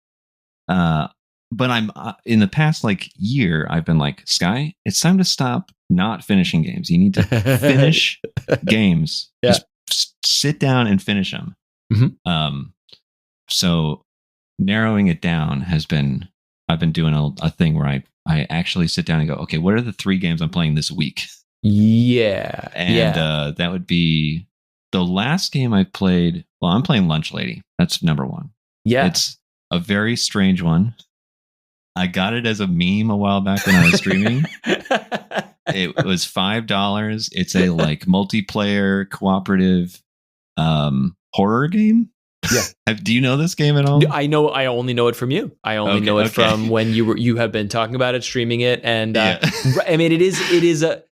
But I'm in the past year, I've been like, Sky, it's time to stop not finishing games. You need to finish games. Yeah. Just sit down and finish them. So narrowing it down has been, I've been doing a thing where I actually sit down and go, okay, what are the 3 games I'm playing this week? Yeah. And that would be the last game I played. Well, I'm playing Lunch Lady. That's number 1. Yeah. It's a very strange one. I got it as a meme a while back when I was streaming. It was $5. It's a like multiplayer cooperative horror game. Yeah. Do you know this game at all? I know. I only know it from you. I only know it from when you have been talking about it, streaming it, and I mean, it is a.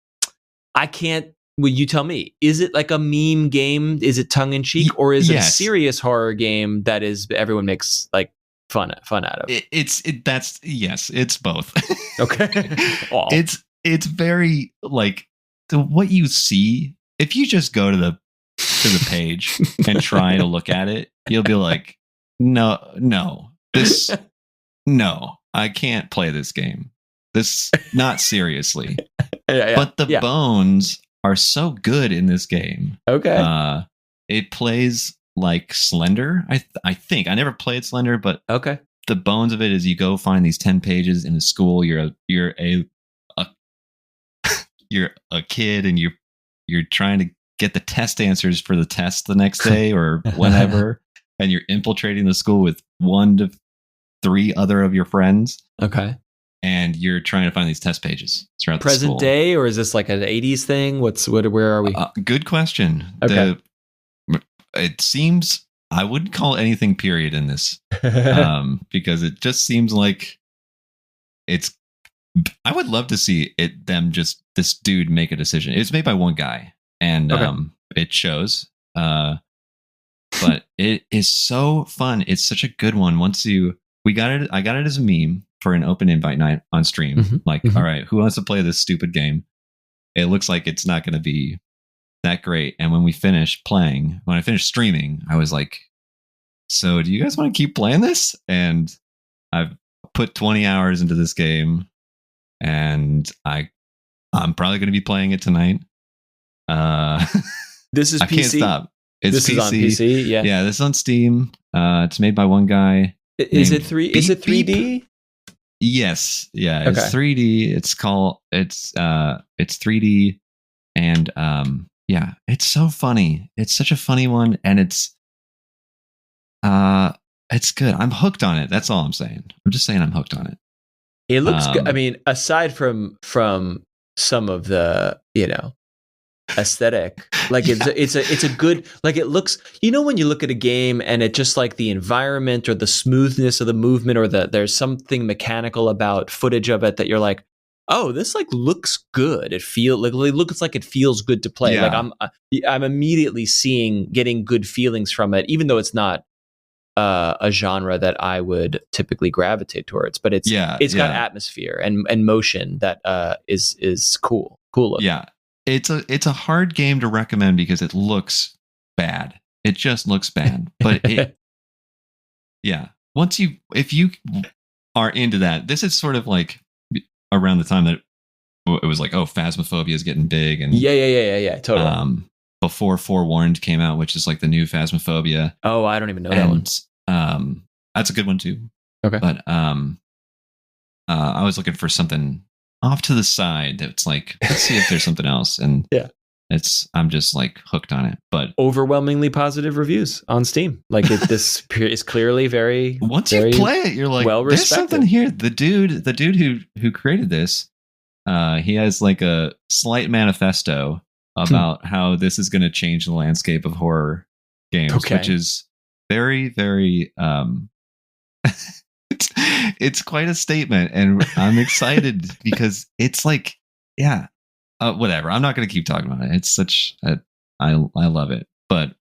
I can't. Will you tell me? Is it like a meme game? Is it tongue in cheek, or is it a serious horror game that is everyone makes like fun out of? It's both. Okay. It's very like what you see. If you just go to the page and try to look at it, you'll be like, no, I can't play this game. This, not seriously. But the bones are so good in this game. Okay. It plays like Slender. I think I never played Slender, but okay. The bones of it is you go find these 10 pages in a school. You're a kid and you're trying to get the test answers for the test the next day or whenever, and you're infiltrating the school with 1 to 3 other of your friends. Okay. And you're trying to find these test pages throughout the present school. day, or is this like an 80s thing? Where are we? Good question. Okay. It seems, I wouldn't call anything period in this because it just seems like I would love to see this dude make a decision. It's made by one guy, and it shows. But it is so fun. It's such a good one. I got it as a meme for an open invite night on stream. Mm-hmm. All right, who wants to play this stupid game? It looks like it's not going to be that great. And when I finished streaming, I was like, so do you guys want to keep playing this? And I've put 20 hours into this game, and I'm probably going to be playing it tonight. This is PC. I can't stop. This is on PC. Yeah. Yeah, this is on Steam. It's made by one guy. Is it 3D? Yes. Yeah, it's 3D. It's 3D, and yeah, it's so funny. It's such a funny one, and it's good. I'm hooked on it. That's all I'm saying. I'm just saying I'm hooked on it. It looks good. I mean, aside from some of the, aesthetic, like it's a good, like it looks, when you look at a game and it just like the environment or the smoothness of the movement or there's something mechanical about footage of it that you're like, oh, this like looks good. It looks like it feels good to play. Yeah. Like I'm immediately getting good feelings from it, even though it's not a genre that I would typically gravitate towards, but it's got atmosphere and motion that is cool looking. Yeah. It's a hard game to recommend because it looks bad. It just looks bad. But if you are into that, this is sort of like around the time that it was like, Phasmophobia is getting big, and totally. Before Forewarned came out, which is like the new Phasmophobia. Oh, I don't even know that one. That's a good one too. Okay, but I was looking for something off to the side that's like, let's see if there's something else, and I'm just like hooked on it. But overwhelmingly positive reviews on Steam. Like this is clearly very. Once you play it, you're like, there's something here. The dude who created this, he has like a slight manifesto about how this is going to change the landscape of horror games, which is very, very. It's quite a statement, and I'm excited because it's like, whatever. I'm not going to keep talking about it. It's such I love it. But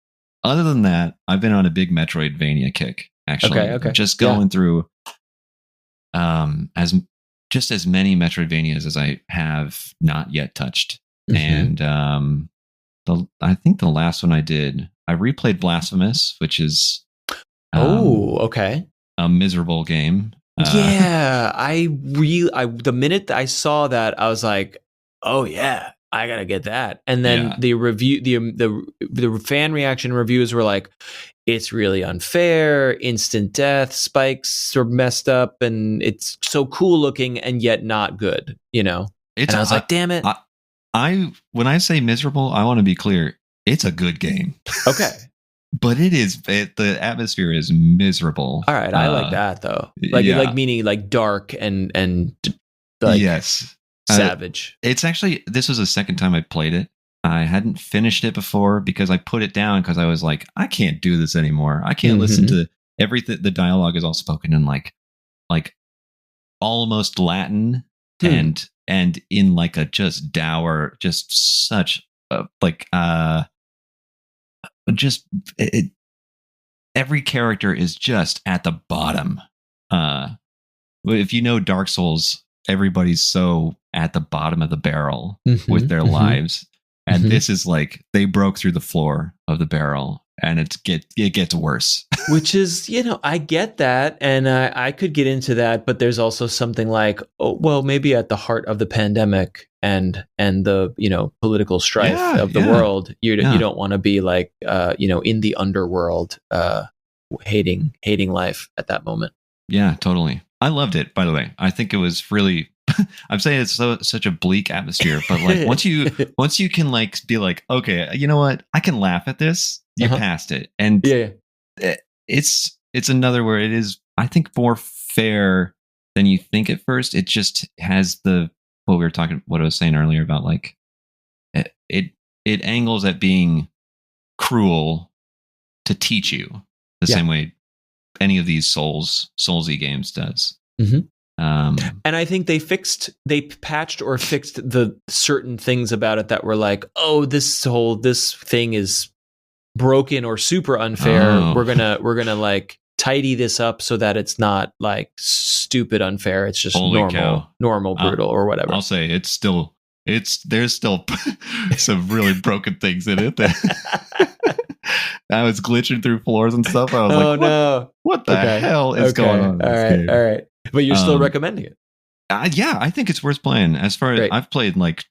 other than that, I've been on a big Metroidvania kick. Actually, just going through as many Metroidvanias as I have not yet touched, and I think the last one I replayed Blasphemous, which is a miserable game. The minute I saw that, I was like, oh yeah, I gotta get that. And then the review, the fan reaction reviews were like, it's really unfair, instant death, spikes are messed up, and it's so cool looking and yet not good, and I was like, damn it. When I say miserable, I want to be clear. It's a good game. Okay. But the atmosphere is miserable. All right. I like that though. Like meaning like dark and like yes. Savage. It's actually, this was the second time I played it. I hadn't finished it before because I put it down because I was like, I can't do this anymore. I can't listen to everything. The dialogue is all spoken in like almost Latin and in like a just dour, just such every character is just at the bottom. If you know Dark Souls, everybody's so at the bottom of the barrel with their lives. And this is like, they broke through the floor of the barrel and it gets worse. Which is, I get that. And I could get into that, but there's also something like, maybe at the heart of the pandemic and the, political strife of the world, you don't want to be like, in the underworld, hating life at that moment. Yeah, totally. I loved it, by the way. I think it was really, I'm saying it's such a bleak atmosphere, but like once you can like be like, okay, you know what? I can laugh at this. You're past it. And it's another where it is, I think, more fair than you think at first. It just has what I was saying earlier about like, it angles at being cruel to teach you the same way any of these Soulsy games does. And I think they patched or fixed the certain things about it that were like, oh, this thing is broken or super unfair. We're gonna like tidy this up so that it's not like stupid unfair. It's just normal, brutal or whatever. I'll say there's still some really broken things in it. I was glitching through floors and stuff. I was like, what the hell is going on in this game? All right. But you're still recommending it. Yeah, I think it's worth playing. As far as I've played like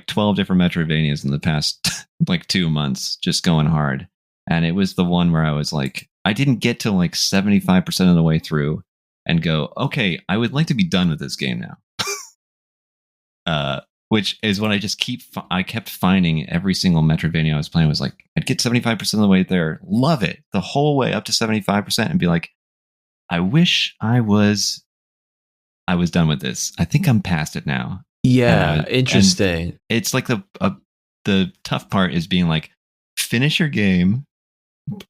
12 different Metroidvanias in the past like 2 months, just going hard. And it was the one where I was like, I didn't get to like 75% of the way through and go, okay, I would like to be done with this game now. Which is what I kept finding every single Metroidvania I was playing was like, I'd get 75% of the way there, love it the whole way up to 75% and be like, I wish I was done with this. I think I'm past it now. Yeah, interesting. It's like the tough part is being like, finish your game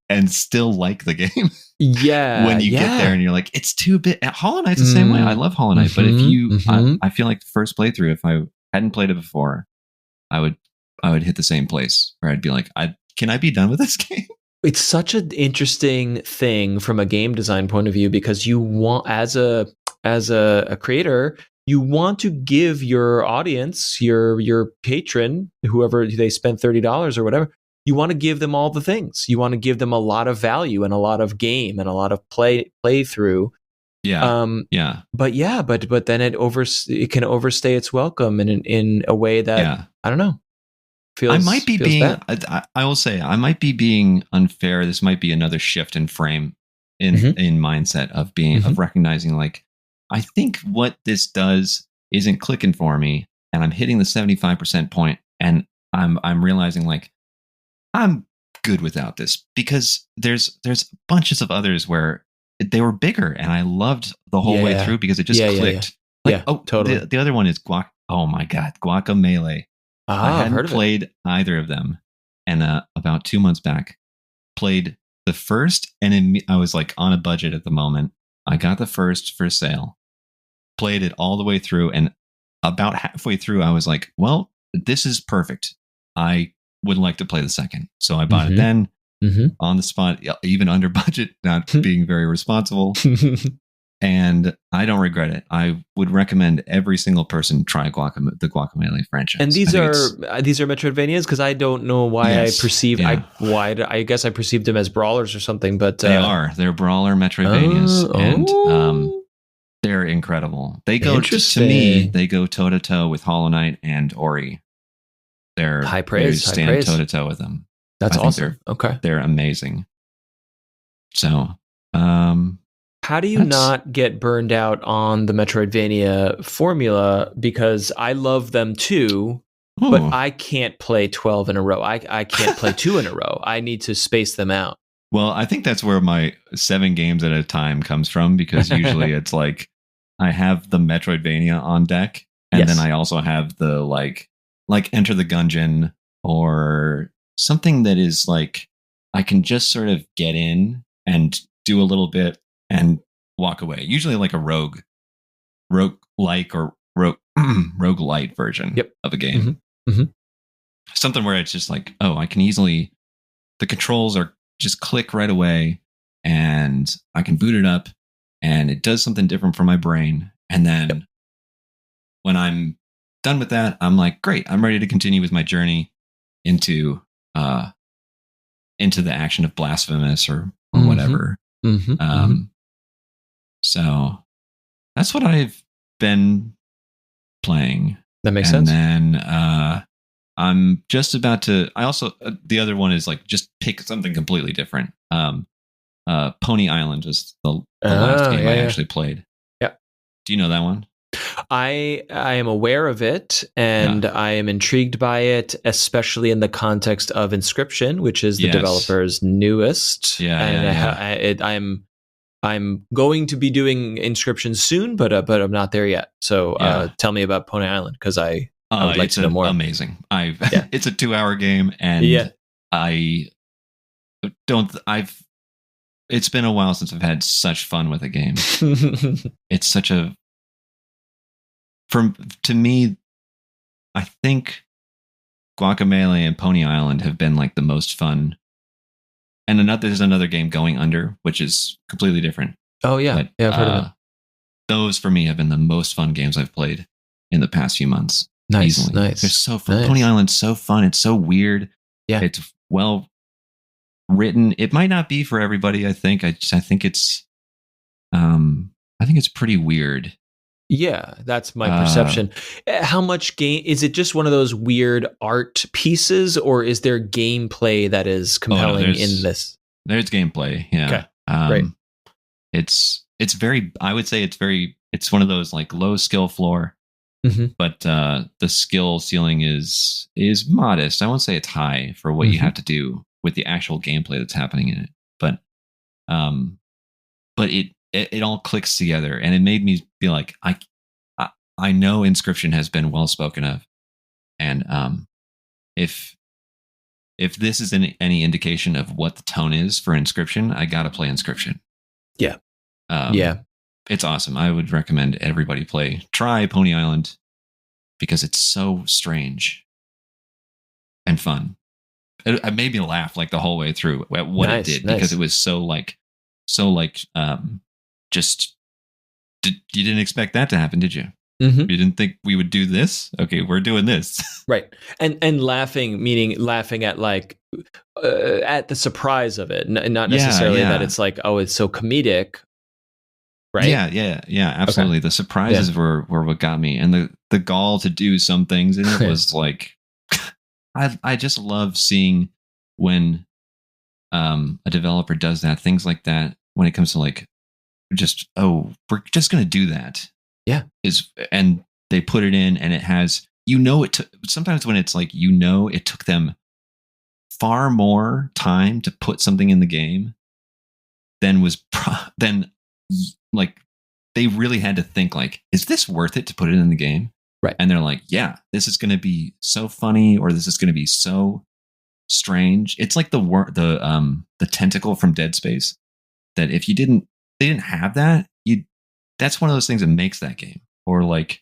and still like the game. Yeah. When you get there and you're like, it's too big. Hollow Knight's the same way. I love Hollow Knight, but if you, I feel like the first playthrough, if I hadn't played it before, I would hit the same place where I'd be like, can I be done with this game? It's such an interesting thing from a game design point of view because you want, as a creator, you want to give your audience, your patron, whoever they spend $30 or whatever, you want to give them all the things. You want to give them a lot of value and a lot of game and a lot of playthrough. Yeah. But then it can overstay its welcome in a way that I don't know. I might be being bad. I will say I might be being unfair. This might be another shift in frame in mindset of being of recognizing like, I think what this does isn't clicking for me and I'm hitting the 75% point and I'm realizing like I'm good without this because there's bunches of others where they were bigger and I loved the whole way through because it just clicked. Totally. The other one is oh my God, Guacamelee. I hadn't played either of them. And about 2 months back, played the first and I was like on a budget at the moment. I got the first for sale, played it all the way through. And about halfway through, I was like, well, this is perfect. I would like to play the second. So I bought it then on the spot, even under budget, not being very responsible. And I don't regret it. I would recommend every single person try the Guacamelee franchise. And these are Metroidvanias because I don't know why I perceive I guess I perceived them as brawlers or something, but they're brawler Metroidvanias, and they're incredible. They go to me. They go toe to toe with Hollow Knight and Ori. high praise. Stand toe to toe with them. That's awesome. Okay, they're amazing. So, how do you not get burned out on the Metroidvania formula? Because I love them too, but I can't play 12 in a row. I can't play 2 in a row. I need to space them out. Well, I think that's where my 7 games at a time comes from, because usually it's like I have the Metroidvania on deck, and then I also have the like Enter the Gungeon, or something that is like I can just sort of get in and do a little bit and walk away. Usually like a rogue-like or rogue-lite version of a game. Something where it's just like, I can easily, the controls are just click right away, and I can boot it up, and it does something different for my brain. And then when I'm done with that, I'm like, great, I'm ready to continue with my journey into the action of Blasphemous or whatever. So that's what I've been playing. That makes sense. And then I'm just about to. I also the other one is like just pick something completely different. Pony Island is the last game I actually played. Yeah. Do you know that one? I am aware of it, and I am intrigued by it, especially in the context of Inscription, which is the developer's newest. I'm going to be doing Inscription soon, but I'm not there yet. So tell me about Pony Island, because I would like to know more. Amazing. It's a 2-hour game, and it's been a while since I've had such fun with a game. It's such a, to me, I think Guacamelee and Pony Island have been like the most fun. And there's another game, Going Under, which is completely different. Oh yeah, I've heard of it. Those for me have been the most fun games I've played in the past few months. Nice, easily. nice. They're so fun. Nice. Pony Island's so fun. It's so weird. Yeah, it's well written. It might not be for everybody. I think. I think it's pretty weird. Yeah, that's my perception. How much game is it? Just one of those weird art pieces, or is there gameplay that is compelling in this? There's gameplay. Yeah. Okay. Great. It's very. I would say it's one of those like low skill floor, but the skill ceiling is modest. I won't say it's high for what you have to do with the actual gameplay that's happening in it, but it all clicks together, and it made me be like, I know Inscription has been well spoken of, and if this is any indication of what the tone is for Inscription, I gotta play Inscription. Yeah, it's awesome. I would recommend everybody try Pony Island, because it's so strange and fun. It made me laugh like the whole way through at what it did, because it was just you didn't expect that to happen, did you? You didn't think we would do this? Okay, we're doing this. Right. And laughing, meaning laughing at like at the surprise of it, not necessarily that it's like, oh, it's so comedic. Right? Yeah, absolutely. Okay. The surprises were what got me, and the gall to do some things in it was like, I just love seeing when a developer does that, things like that, when it comes to like, we're just going to do that. Yeah. And they put it in, and it has, sometimes when it's like, it took them far more time to put something in the game than like they really had to think like, is this worth it to put it in the game? Right. And they're like, yeah, this is going to be so funny, or this is going to be so strange. It's like the tentacle from Dead Space, that if they didn't have that, that's one of those things that makes that game. Or like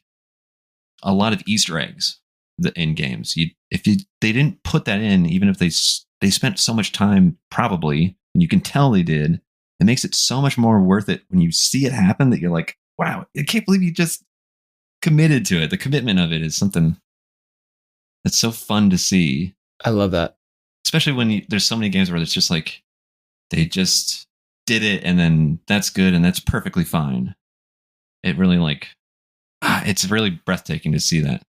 a lot of Easter eggs in games. They didn't put that in, even if they spent so much time, probably, and you can tell they did, it makes it so much more worth it when you see it happen, that you're like, wow, I can't believe you just committed to it. The commitment of it is something that's so fun to see. I love that. Especially when there's so many games where it's just like, they just did it, and then that's good, and that's perfectly fine. It really it's really breathtaking to see that.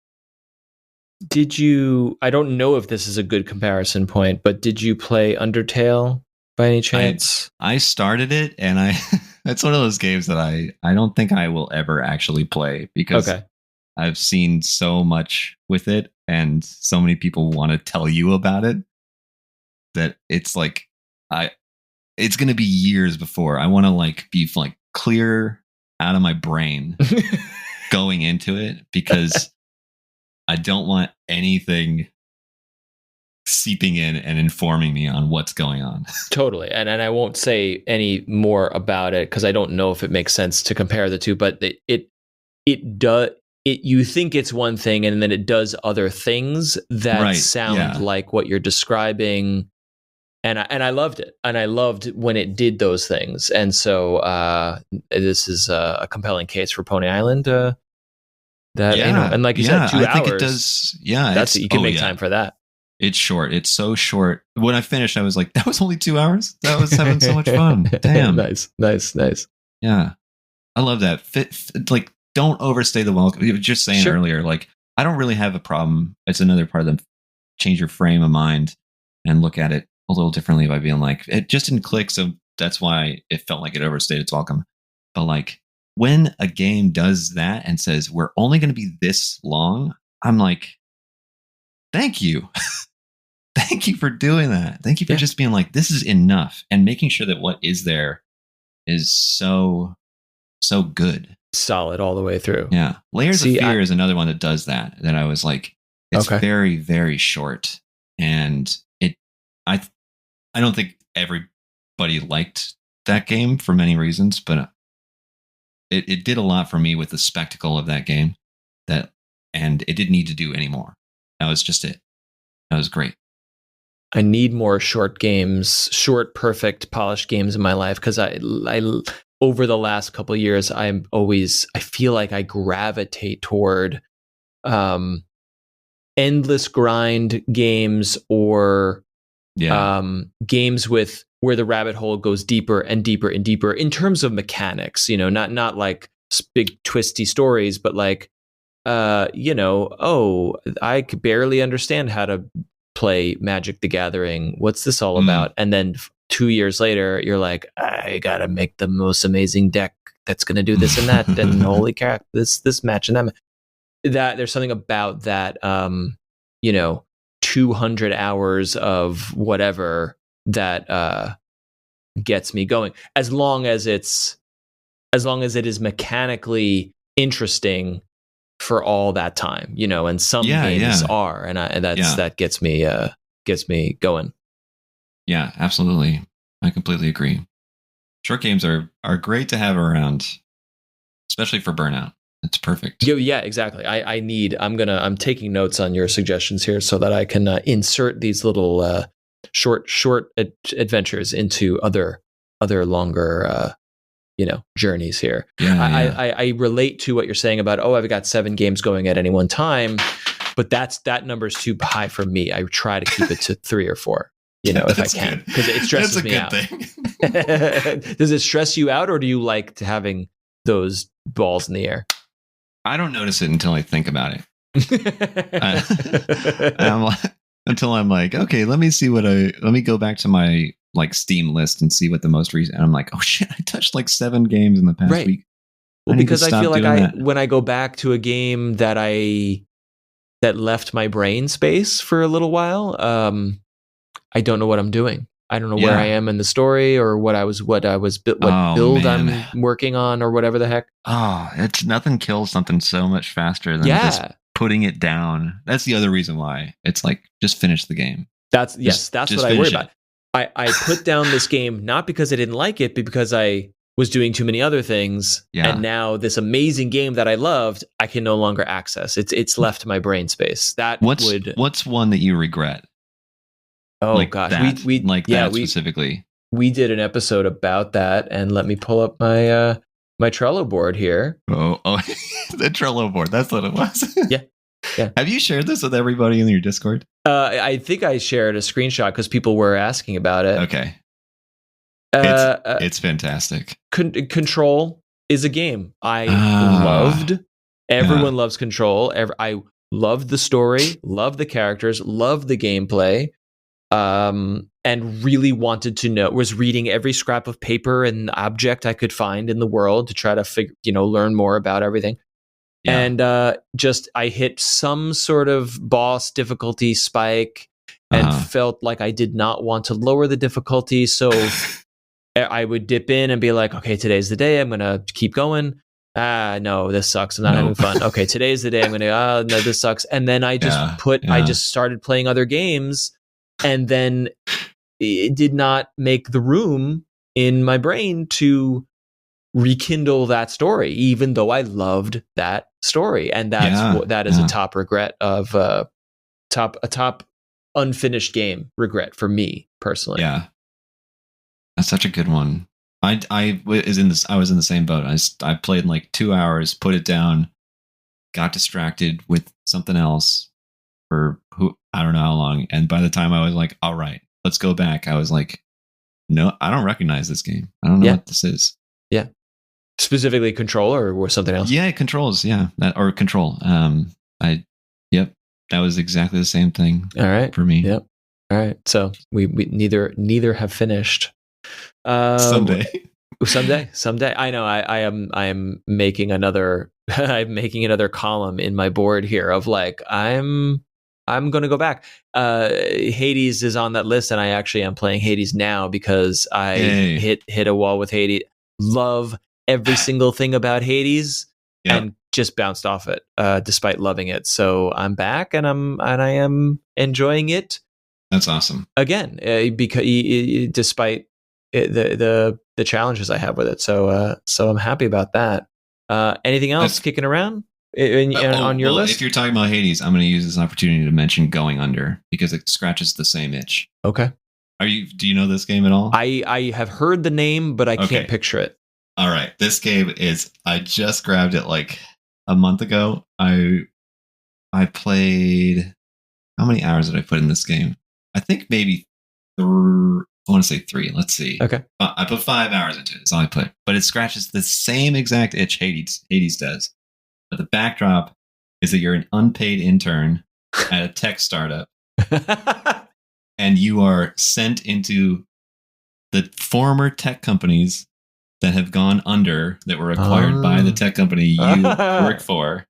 Did you? I don't know if this is a good comparison point, but did you play Undertale by any chance? I started it, and it's one of those games that I don't think I will ever actually play because I've seen so much with it, and so many people want to tell you about it that it's like it's going to be years before I want to like be like clear out of my brain going into it, because I don't want anything seeping in and informing me on what's going on. Totally. And I won't say any more about it because I don't know if it makes sense to compare the two, but it does. You think it's one thing, and then it does other things that sound like what you're describing. And I loved it, and I loved when it did those things. And so this is a compelling case for Pony Island. And like you said, 2 hours. I think it does. Yeah, you can make time for that. It's short. It's so short. When I finished, I was like, "That was only 2 hours. That was having so much fun." Damn. Nice. Yeah, I love that. Like, don't overstay the welcome. You were just saying earlier, like, I don't really have a problem. It's another part of the change your frame of mind and look at it a little differently by being like, it just didn't click, so that's why it felt like it overstayed its welcome. But like, when a game does that and says we're only going to be this long, I'm like, thank you. Thank you for doing that. Thank you for just being like, this is enough, and making sure that what is there is so good, solid all the way through. Yeah, Layers of Fear is another one that does that I was like, it's very, very short, and I don't think everybody liked that game for many reasons, but it did a lot for me with the spectacle of that game, and it didn't need to do any more. That was just it. That was great. I need more short games, short, perfect, polished games in my life, because I over the last couple of years, I feel like I gravitate toward endless grind games, or games with where the rabbit hole goes deeper and deeper and deeper in terms of mechanics. You know, not like big twisty stories, but like, I could barely understand how to play Magic the Gathering. What's this all about? And then 2 years later, you're like, I gotta make the most amazing deck that's gonna do this and that, and holy crap, this match and that there's something about that, 200 hours of whatever that gets me going. As long as it is mechanically interesting for all that time, and some games are, and that gets me going. Yeah, absolutely. I completely agree. Short games are great to have around, especially for burnout. It's perfect. Yeah, exactly. I'm taking notes on your suggestions here so that I can insert these little short adventures into other longer journeys here. I relate to what you're saying about, I've got 7 games going at any one time, but that number's too high for me. I try to keep it to 3 or 4. If I can, because it stresses me out. Does it stress you out, or do you like having those balls in the air? I don't notice it until I think about it. Until I'm like, okay, let me go back to my like Steam list and see what the most recent. And I'm like, oh shit, I touched like 7 games in the past week. Well, because I feel like when I go back to a game that left my brain space for a little while, I don't know what I'm doing. I don't know where I am in the story, or what build I'm working on, or whatever the heck. Oh, it's nothing kills something so much faster than just putting it down. That's the other reason why it's like, just finish the game. That's what I worry about. I put down this game not because I didn't like it, but because I was doing too many other things. Yeah. And now this amazing game that I loved, I can no longer access. It's left my brain space. What's one that you regret? Oh, like gosh, we specifically. We did an episode about that, and let me pull up my my Trello board here. Oh, the Trello board. That's what it was. Yeah. Have you shared this with everybody in your Discord? I think I shared a screenshot because people were asking about it. Okay. It's fantastic. Control is a game I loved. Everyone loves Control. loved the story, loved the characters, loved the gameplay, and really wanted to know. Was reading every scrap of paper and object I could find in the world to try to learn more about everything. Yeah. And just I hit some sort of boss difficulty spike and felt like I did not want to lower the difficulty. So I would dip in and be like, okay, today's the day. I'm going to keep going. No, this sucks. I'm not having fun. Okay, today's the day. I'm going to, no, this sucks. And then I just I just started playing other games, and then it did not make the room in my brain to rekindle that story, even though I loved that story. And that is a top regret of a top unfinished game regret for me personally. Yeah, that's such a good one. I was in the same boat. I played in like 2 hours, put it down, got distracted with something else for I don't know how long. And by the time I was like, all right, let's go back, I was like, no, I don't recognize this game. I don't know what this is. Yeah. Specifically Control or something else? Yeah, Controls. Yeah. Or Control. That was exactly the same thing. All right. For me. Yep. All right. So we neither have finished. Someday. I know. I am making another. I'm making another column in my board here of like I'm going to go back. Hades is on that list, and I actually am playing Hades now because I hit a wall with Hades. Love every single thing about Hades, and just bounced off it despite loving it. So I'm back, and I am enjoying it. That's awesome. Again, because despite the challenges I have with it, so I'm happy about that. Anything else kicking around on your list? If you're talking about Hades, I'm going to use this opportunity to mention Going Under because it scratches the same itch. Okay. Do you know this game at all? I have heard the name, but I can't picture it. All right. This game I just grabbed it like a month ago. I played, how many hours did I put in this game? I think maybe I want to say 3. Let's see. Okay. I put 5 hours into it. That's all I put. But it scratches the same exact itch Hades does. But the backdrop is that you're an unpaid intern at a tech startup. And you are sent into the former tech companies that have gone under, that were acquired by the tech company you work for.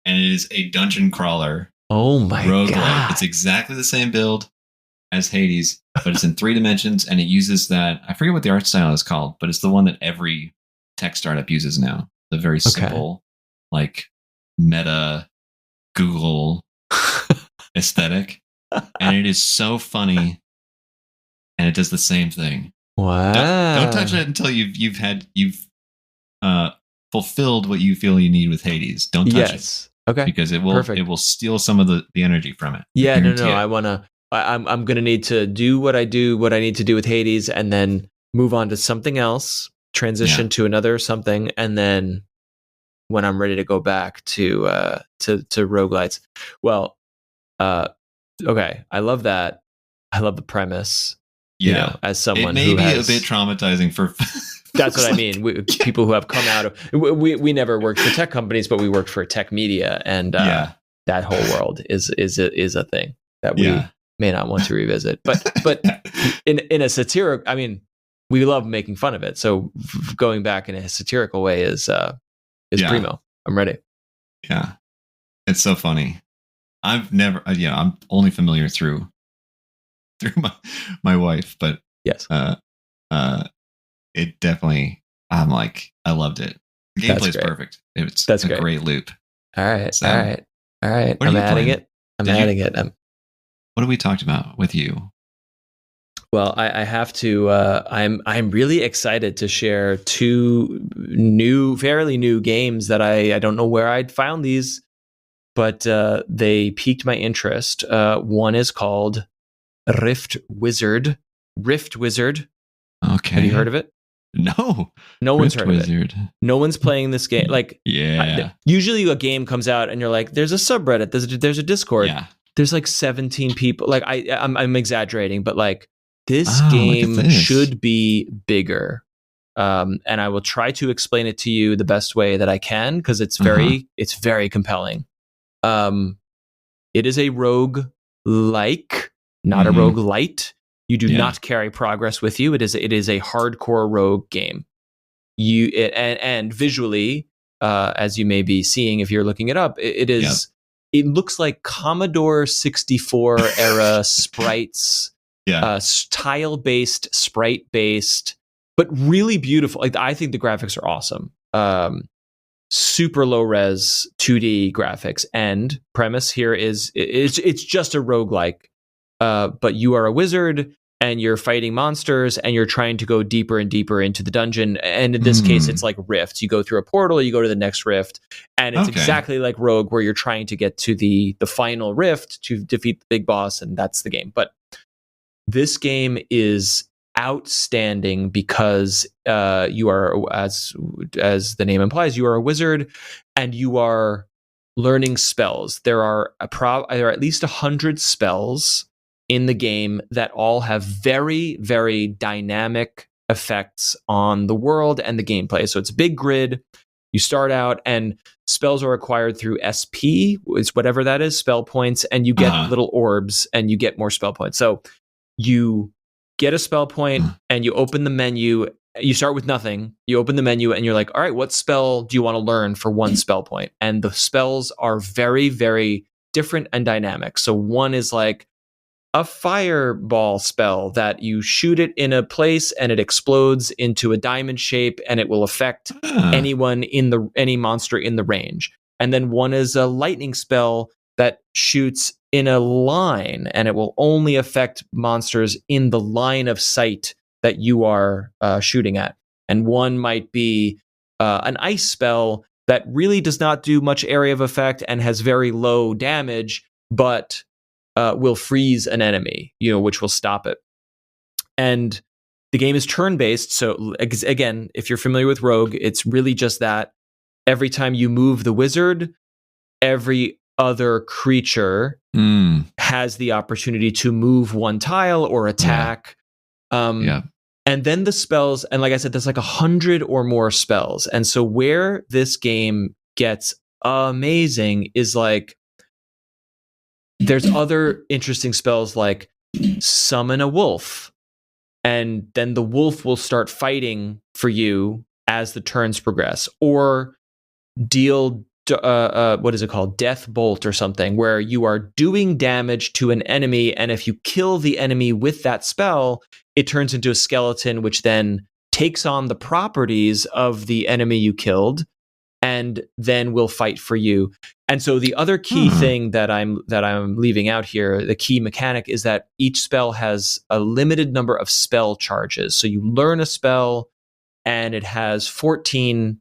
And it is a dungeon crawler. Oh my God. It's exactly the same build as Hades, but it's in 3 dimensions, and it uses that, I forget what the art style is called, but it's the one that every tech startup uses now. The very simple, like meta Google aesthetic. And it is so funny, and it does the same thing. Wow! Don't touch it until you've fulfilled what you feel you need with Hades. Don't touch it. Okay. Because it will steal some of the energy from it. Yeah, no. I'm gonna need to do what I need to do with Hades, and then move on to something else, transition to another something, and then when I'm ready to go back to roguelites. Well, okay, I love that. I love the premise. Yeah, as someone it may be a bit traumatizing for. That's what I mean. People who have come out of we never worked for tech companies, but we worked for tech media, and that whole world is a thing that we may not want to revisit. But in a satirical, I mean, we love making fun of it. So going back in a satirical way is primo. I'm ready. Yeah, it's so funny. I've never. I'm only familiar through my wife, but yes, it definitely. I'm like, I loved it. The gameplay is perfect. It's a great loop. All right, so, all right. I'm adding it. What have we talked about with you? Well, I have to. I'm really excited to share 2 fairly new games that I don't know where I'd found these, but they piqued my interest. One is called Rift Wizard. Okay. Have you heard of it? No. No one's heard of it. No one's playing this game. Like, usually a game comes out and you're like, there's a subreddit, there's a Discord. Yeah. There's like 17 people. Like I'm exaggerating, but like this game should be bigger. And I will try to explain it to you the best way that I can, because it's very compelling. It is a rogue-like, not a rogue-lite. You do not carry progress with you. It is a hardcore rogue game. And visually, as you may be seeing if you're looking it up, it is. Yep. It looks like Commodore 64 era sprites, tile-based, sprite-based, but really beautiful. Like, I think the graphics are awesome. Super low res 2D graphics, and premise here is it's just a roguelike, but you are a wizard and you're fighting monsters and you're trying to go deeper and deeper into the dungeon. And in this case, it's like rifts. You go through a portal, you go to the next rift, and it's exactly like Rogue, where you're trying to get to the final rift to defeat the big boss, and that's the game. But this game is outstanding because you are, as the name implies, you are a wizard and you are learning spells. There are at least 100 spells in the game that all have very, very dynamic effects on the world and the gameplay. So it's a big grid. You start out and spells are acquired through SP, it's whatever that is, spell points, and you get little orbs and you get more spell points. So you get a spell point and you open the menu. You start with nothing. You open the menu and you're like, all right, what spell do you want to learn for one spell point? And the spells are very, very different and dynamic. So one is like a fireball spell that you shoot it in a place and it explodes into a diamond shape and it will affect any monster in the range. And then one is a lightning spell that shoots in a line and it will only affect monsters in the line of sight that you are shooting at. And one might be an ice spell that really does not do much area of effect and has very low damage, but will freeze an enemy, which will stop it. And the game is turn-based. So again, if you're familiar with Rogue, it's really just that. Every time you move the wizard, every other creature has the opportunity to move one tile or attack. And then the spells, and like I said, there's like 100 or more spells. And so where this game gets amazing is like, there's other interesting spells like summon a wolf, and then the wolf will start fighting for you as the turns progress, or deal what is it called, death bolt or something, where you are doing damage to an enemy, and if you kill the enemy with that spell, it turns into a skeleton, which then takes on the properties of the enemy you killed and then will fight for you. And so the other key thing that I'm leaving out here, the key mechanic, is that each spell has a limited number of spell charges. So you learn a spell and it has 14,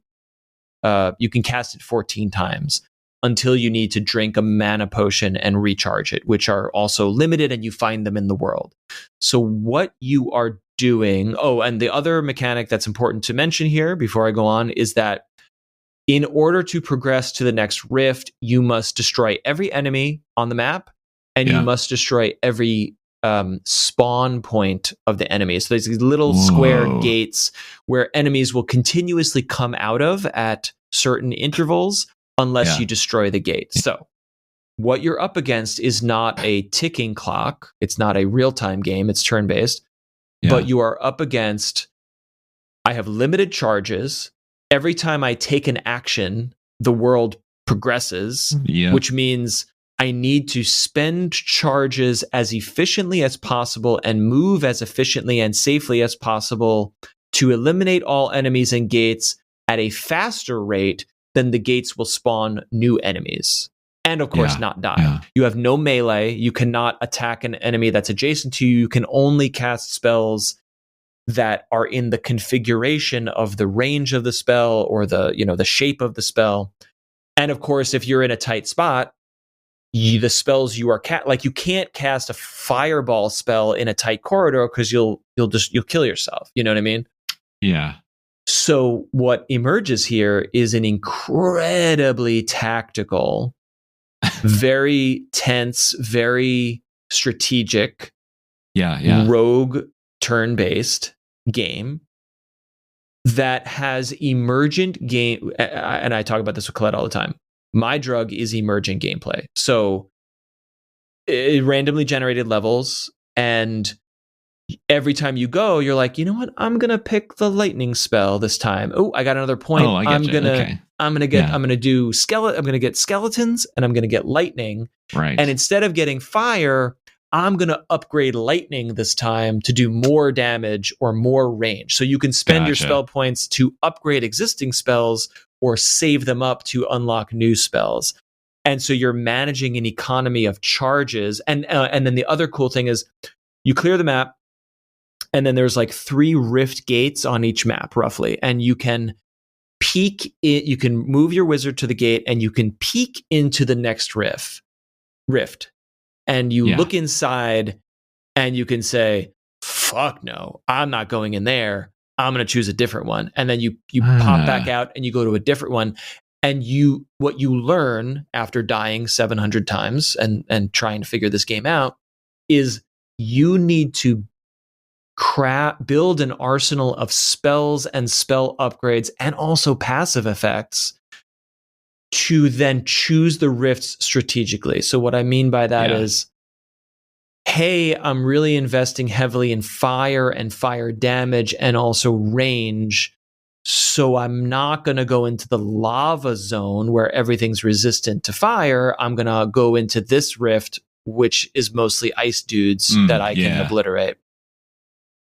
you can cast it 14 times until you need to drink a mana potion and recharge it, which are also limited and you find them in the world. So what you are doing, and the other mechanic that's important to mention here before I go on is that in order to progress to the next rift, you must destroy every enemy on the map, and you must destroy every spawn point of the enemy. So there's these little square gates where enemies will continuously come out of at certain intervals unless you destroy the gate. So what you're up against is not a ticking clock. It's not a real-time game. It's turn-based. But you are up against, I have limited charges. Every time I take an action, the world progresses, which means I need to spend charges as efficiently as possible and move as efficiently and safely as possible to eliminate all enemies and gates at a faster rate than the gates will spawn new enemies. And of course, not die. Yeah. You have no melee. You cannot attack an enemy that's adjacent to you. You can only cast spells that are in the configuration of the range of the spell or the shape of the spell. And of course, if you're in a tight spot, the spells you are you can't cast a fireball spell in a tight corridor because you'll kill yourself. You know what I mean? Yeah. So what emerges here is an incredibly tactical, very tense, very strategic, rogue turn-based game that has emergent game, and I talk about this with Colette all the time. my drug is emergent gameplay. So it randomly generated levels, and every time you go, you're like, you know what? I'm gonna pick the lightning spell this time. Oh, I got another point. I'm gonna get skeletons, and I'm gonna get lightning. Right. And instead of getting fire, I'm gonna upgrade lightning this time to do more damage or more range. So you can spend your spell points to upgrade existing spells or save them up to unlock new spells. And so you're managing an economy of charges. And then the other cool thing is you clear the map, and then there's like 3 rift gates on each map, roughly. And you can peek it. You can move your wizard to the gate, and you can peek into the next rift. And you look inside, and you can say, fuck no, I'm not going in there. I'm going to choose a different one. And then you pop back out, and you go to a different one. And what you learn after dying 700 times and trying to figure this game out is you need to build an arsenal of spells and spell upgrades and also passive effects to then choose the rifts strategically. So what I mean by that is, hey, I'm really investing heavily in fire and fire damage and also range. So I'm not going to go into the lava zone where everything's resistant to fire. I'm going to go into this rift, which is mostly ice dudes that I can obliterate.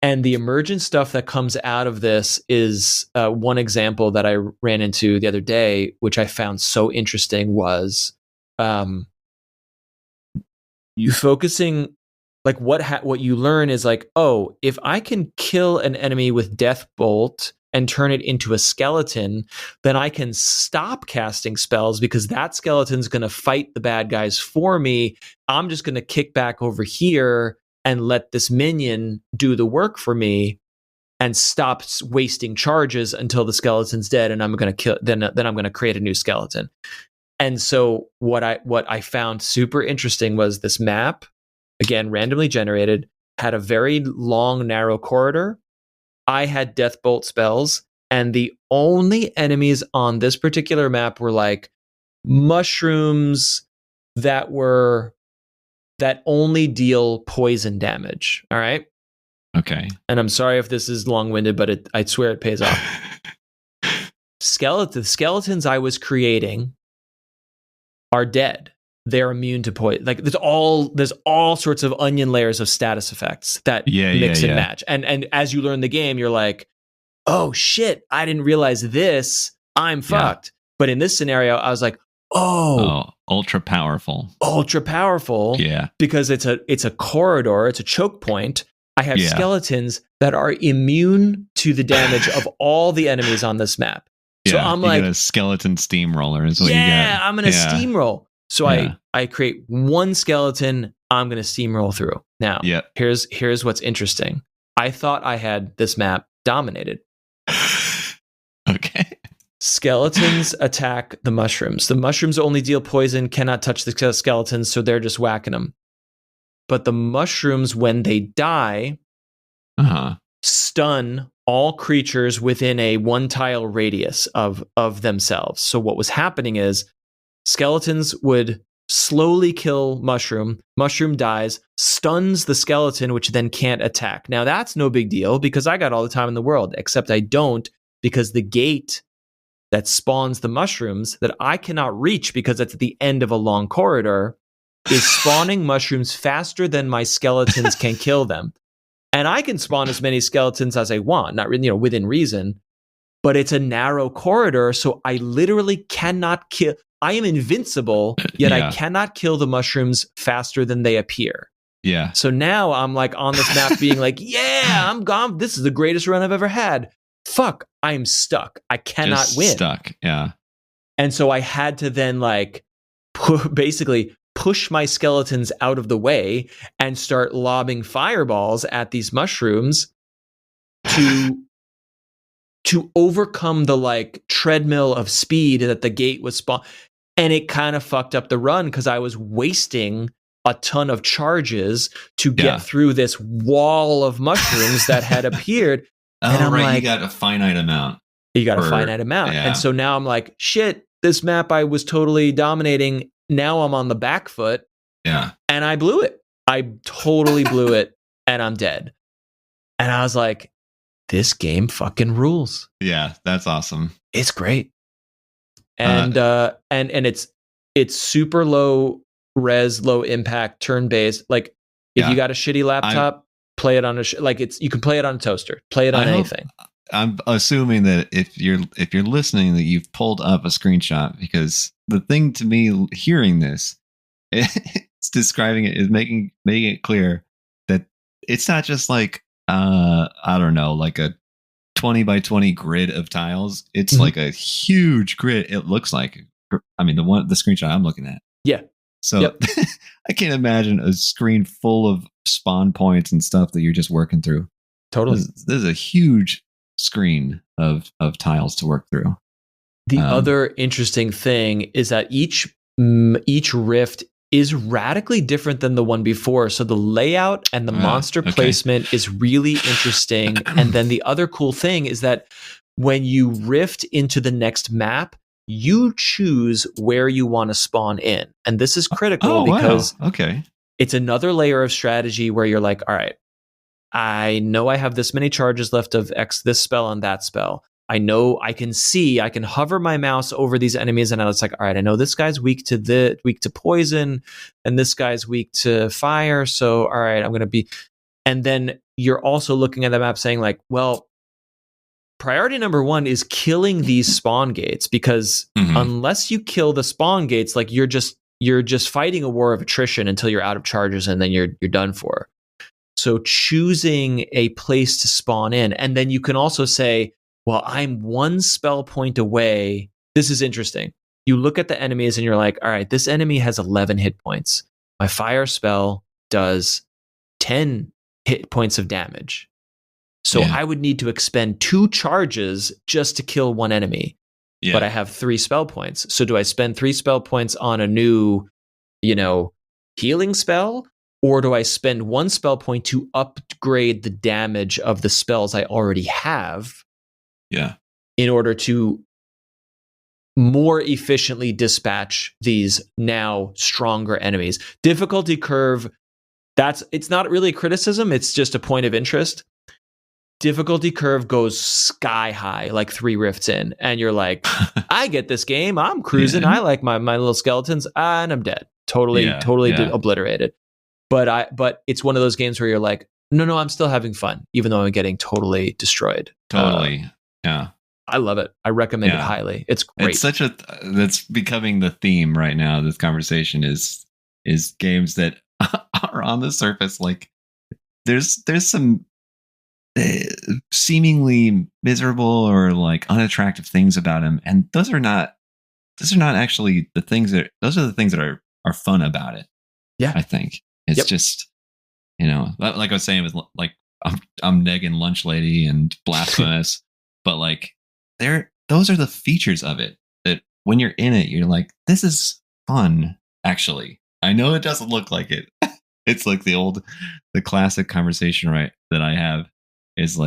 And the emergent stuff that comes out of this is one example that I ran into the other day, which I found so interesting, was you focusing, like what you learn is like, oh, if I can kill an enemy with Death Bolt and turn it into a skeleton, then I can stop casting spells because that skeleton's going to fight the bad guys for me. I'm just going to kick back over here and let this minion do the work for me and stop wasting charges until the skeleton's dead, and I'm going to kill. Then I'm going to create a new skeleton. And so what I found super interesting was this map, again randomly generated, had a very long, narrow corridor. I had Death Bolt spells, and the only enemies on this particular map were like mushrooms that only deal poison damage. All right. Okay. And I'm sorry if this is long-winded, but I swear it pays off. Skeletons I was creating are dead. They're immune to poison. Like there's all sorts of onion layers of status effects that mix and match. And as you learn the game, you're like, oh shit, I didn't realize this. I'm fucked. But in this scenario, I was like, ultra powerful. Yeah. Because it's a corridor, it's a choke point. I have skeletons that are immune to the damage of all the enemies on this map. So I'm like, a skeleton steamroller is what you get. Yeah, I'm gonna steamroll. So I create one skeleton, I'm gonna steamroll through. Now, here's what's interesting. I thought I had this map dominated. Okay. Skeletons attack the mushrooms. The mushrooms only deal poison, cannot touch the skeletons, so they're just whacking them. But the mushrooms, when they die, stun all creatures within a 1-tile radius of themselves. So what was happening is skeletons would slowly kill mushroom. Mushroom dies, stuns the skeleton, which then can't attack. Now that's no big deal because I got all the time in the world, except I don't, because the gate that spawns the mushrooms that I cannot reach because it's at the end of a long corridor is spawning mushrooms faster than my skeletons can kill them. And I can spawn as many skeletons as I want, not really, within reason, but it's a narrow corridor, so I literally cannot kill. I am invincible, yet I cannot kill the mushrooms faster than they appear. Yeah. So now I'm like on this map being like, I'm gone. This is the greatest run I've ever had. Fuck, I'm stuck. I cannot win. Stuck, yeah. And so I had to then like basically push my skeletons out of the way and start lobbing fireballs at these mushrooms to overcome the like treadmill of speed that the gate was spawn. And it kind of fucked up the run because I was wasting a ton of charges to get through this wall of mushrooms that had appeared. And I'm like, you got a finite amount. You got a finite amount. Yeah. And so now I'm like, shit, this map I was totally dominating. Now I'm on the back foot. Yeah. And I blew it. I totally blew it, and I'm dead. And I was like, this game fucking rules. Yeah, that's awesome. It's great. And it's super low res, low impact, turn based. Like if you got a shitty laptop, play it on you can play it on a toaster. Play it on anything. I'm assuming that if you're listening, that you've pulled up a screenshot, because the thing to me hearing this, it's describing it, is making it clear that it's not just like I don't know, like a 20 by 20 grid of tiles. It's like a huge grid. It looks like, I mean, the screenshot I'm looking at. Yeah. So I can't imagine a screen full of spawn points and stuff that you're just working through. Totally. This is a huge screen of tiles to work through. The other interesting thing is that each rift is radically different than the one before. So the layout and the monster placement is really interesting. And then the other cool thing is that when you rift into the next map, you choose where you want to spawn in. And this is critical because it's another layer of strategy where you're like, all right, I know I have this many charges left of this spell and that spell. I know I can hover my mouse over these enemies, and it's like, all right, I know this guy's weak to poison, and this guy's weak to fire. So, all right, I'm going to be, and then you're also looking at the map saying like, well, priority number 1 is killing these spawn gates, because unless you kill the spawn gates, like you're just fighting a war of attrition until you're out of charges, and then you're done for. So choosing a place to spawn in, and then you can also say, well, I'm 1 spell point away. This is interesting. You look at the enemies and you're like, all right, this enemy has 11 hit points. My fire spell does 10 hit points of damage. So I would need to expend 2 charges just to kill 1 enemy. Yeah. But I have 3 spell points. So do I spend 3 spell points on a new, healing spell? Or do I spend 1 spell point to upgrade the damage of the spells I already have? Yeah. In order to more efficiently dispatch these now stronger enemies. Difficulty curve, it's not really a criticism, it's just a point of interest. Difficulty curve goes sky high, like 3 rifts in, and you're like, I get this game, I'm cruising, I like my little skeletons, and I'm dead. Totally obliterated. But it's one of those games where you're like, no, I'm still having fun, even though I'm getting totally destroyed. Totally. Yeah. I love it. I recommend it highly. It's great. It's that's becoming the theme right now. This conversation is games that are on the surface. Like there's some seemingly miserable or like unattractive things about them. And those are not actually the things those are the things that are fun about it. Yeah. I think it's just, like I was saying with like, I'm negging Lunch Lady and Blasphemous. But like those are the features of it that when you're in it, you're like, this is fun. Actually, I know it doesn't look like it. It's like the classic conversation, right? That I have is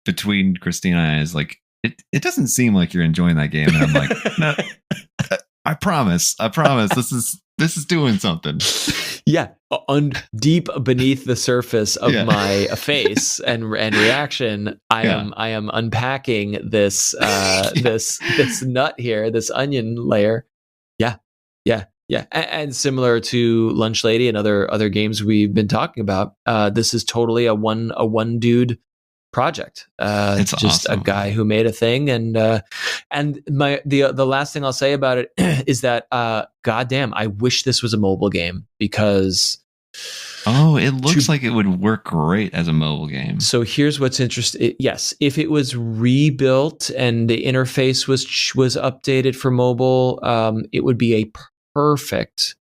between Christina and I is like, it doesn't seem like you're enjoying that game. And I'm like, no, I promise. This is doing something. Yeah, deep beneath the surface of my face and reaction, I am unpacking this this nut here, this onion layer. Yeah. And similar to Lunch Lady and other games we've been talking about, this is totally a one dude project. It's just awesome. A guy who made a thing, and the last thing I'll say about it is that goddamn, I wish this was a mobile game, because it looks like it would work great as a mobile game. So here's what's interesting. Yes, if it was rebuilt and the interface was updated for mobile, it would be a perfect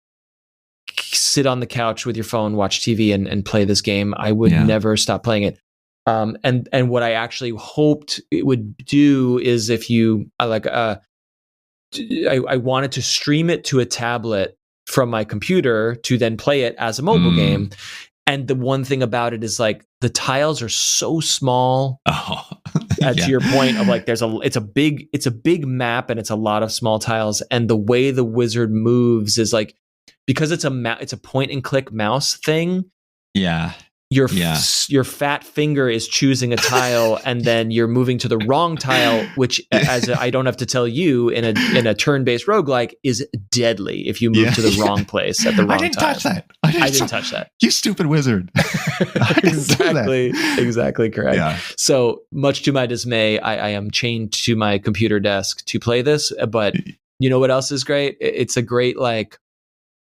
sit on the couch with your phone, watch TV, and play this game. I would never stop playing it. And what I actually hoped it would do is if I wanted to stream it to a tablet from my computer to then play it as a mobile game. And the one thing about it is like the tiles are so small to your point of like, it's a big map and it's a lot of small tiles. And the way the wizard moves is like, because it's a point and click mouse thing. Yeah. Your fat finger is choosing a tile, and then you're moving to the wrong tile, which, I don't have to tell you, in a turn-based roguelike, is deadly if you move to the wrong place at the wrong time. Touch that. I didn't touch that. You stupid wizard. Exactly correct. Yeah. So much to my dismay, I am chained to my computer desk to play this. But you know what else is great? It's a great like,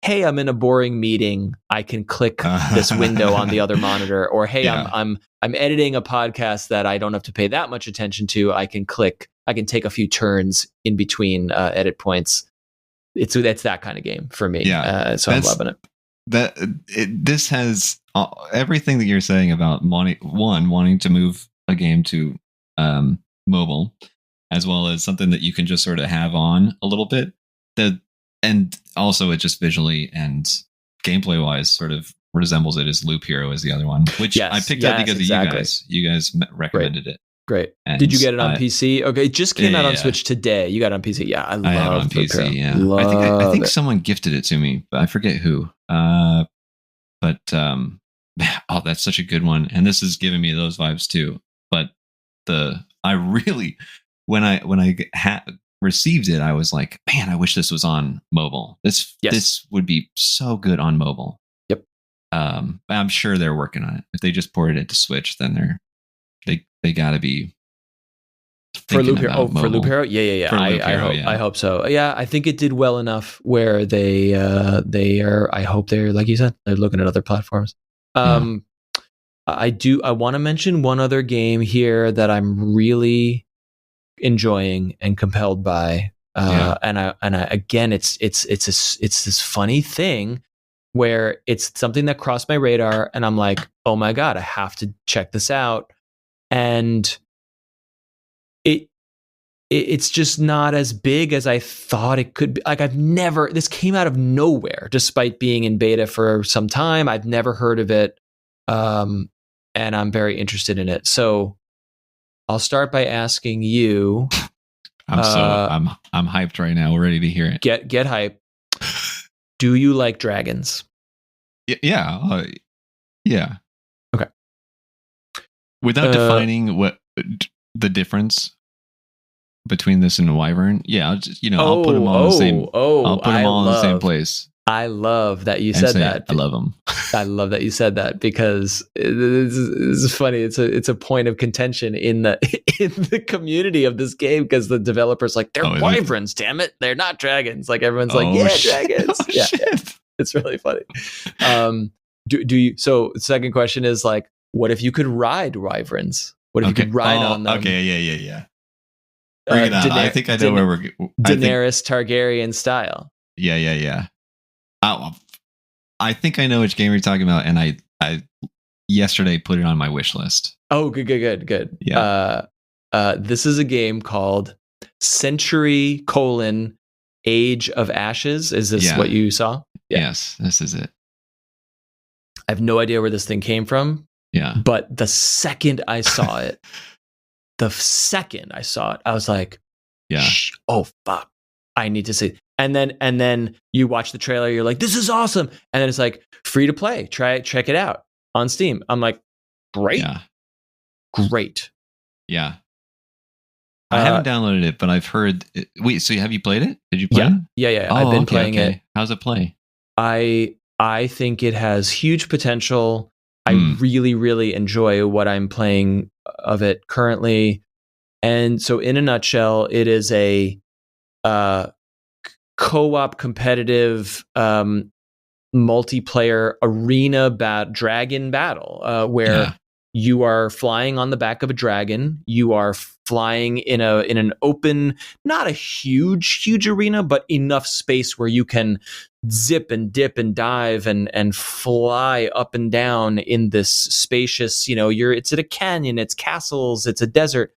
hey, I'm in a boring meeting. I can click this window on the other monitor. Or hey, I'm editing a podcast that I don't have to pay that much attention to. I can take a few turns in between edit points. It's that kind of game for me. Yeah. So I'm loving it. This has everything that you're saying about wanting to move a game to mobile, as well as something that you can just sort of have on a little bit. And also it just visually and gameplay wise sort of resembles it as Loop Hero is the other one, which I picked up because of you guys recommended it. Great. And did you get it on PC? Okay, it just came out on Switch today. You got it on PC. Yeah, I have it on PC. Yeah, I think someone gifted it to me, but I forget who. But that's such a good one, and this is giving me those vibes too. But I really, when I received it, I was like, man, I wish this was on mobile. This would be so good on mobile. Yep. I'm sure they're working on it. If they just ported it to Switch, then they gotta be for Loop Hero. For Loop Hero, yeah. I hope so. Yeah, I think it did well enough where they are. I hope they're, like you said, they're looking at other platforms. I want to mention one other game here that I'm really enjoying and compelled by, and I again, it's this funny thing where it's something that crossed my radar, and I'm like, oh my god, I have to check this out, and it's just not as big as I thought it could be. Like this came out of nowhere, despite being in beta for some time. I've never heard of it, and I'm very interested in it. So I'll start by asking you. I'm hyped right now. We're ready to hear it. Get hype. Do you like dragons? Yeah. Yeah. Okay. Without defining what the difference between this and Wyvern, I'll just, I'll put them all in the same. I'll put them all in the same place. I love that you said that. I love them. I love that you said that, because this is funny. It's a point of contention in the community of this game, because the developers like, they're wyverns, damn it, they're not dragons. Like everyone's like, dragons. Yeah. It's really funny. Do you? So the second question is like, what if you could ride wyverns? What if you could ride on them? Okay, yeah. Bring it on. I think I know where we're. Daenerys Targaryen style. Yeah. I think I know which game you're talking about, and I yesterday put it on my wish list. Oh, good. Yeah. This is a game called Century: Age of Ashes. Is this what you saw? Yeah. Yes, this is it. I have no idea where this thing came from. Yeah. But the second I saw it, I was like, oh fuck, I need to see. And then you watch the trailer, you're like, this is awesome. And then it's like, free to play. Check it out on Steam. I'm like, great. Yeah. Great. Yeah. I haven't downloaded it, but I've heard it. Wait, so have you played it? Did you play it? Yeah. I've been playing it. How's it play? I think it has huge potential. I really, really enjoy what I'm playing of it currently. And so in a nutshell, it is a co-op competitive multiplayer arena dragon battle where you are flying on the back of a dragon. You are flying in an open, not a huge arena, but enough space where you can zip and dip and dive and fly up and down in this spacious, it's at a canyon, it's castles, it's a desert.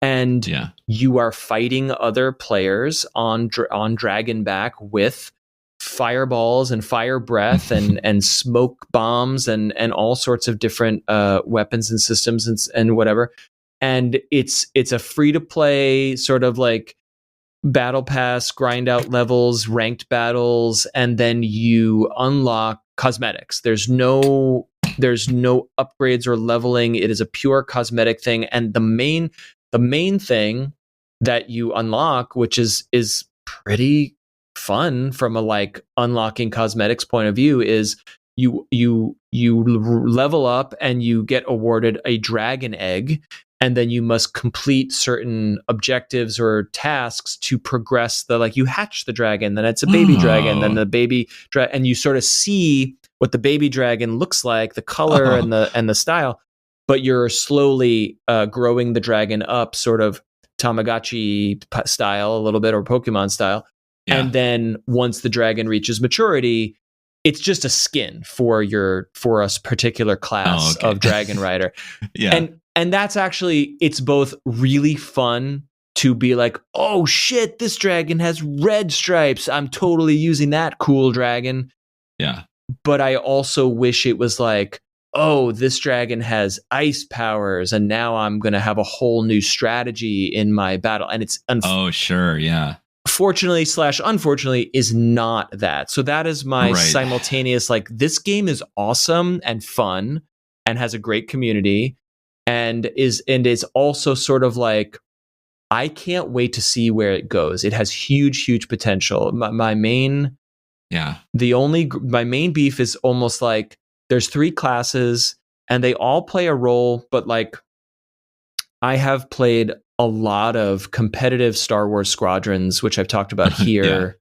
And you are fighting other players on Dragonback with fireballs and fire breath and smoke bombs and all sorts of different weapons and systems and whatever. and it's a free to play sort of like battle pass, grind out levels, ranked battles, and then you unlock cosmetics. There's no upgrades or leveling. It is a pure cosmetic thing, and the main thing that you unlock, which is pretty fun from a like unlocking cosmetics point of view, is you level up and you get awarded a dragon egg, and then you must complete certain objectives or tasks to progress you hatch the dragon, then it's a baby dragon, then the baby and you sort of see what the baby dragon looks like, the color and the style, but you're slowly growing the dragon up, sort of Tamagotchi style a little bit, or Pokemon style. Yeah. And then once the dragon reaches maturity, it's just a skin for a particular class of dragon rider. Yeah. And that's actually, it's both really fun to be like, oh shit, this dragon has red stripes, I'm totally using that, cool dragon. Yeah. But I also wish it was like, oh, this dragon has ice powers, and now I'm going to have a whole new strategy in my battle. And it's oh, sure, yeah. Fortunately / unfortunately is not that. So that is my simultaneous, like, this game is awesome and fun and has a great community, and is also sort of like, I can't wait to see where it goes. It has huge potential. My main beef is almost like, there's 3 classes and they all play a role, but like, I have played a lot of competitive Star Wars Squadrons, which I've talked about here.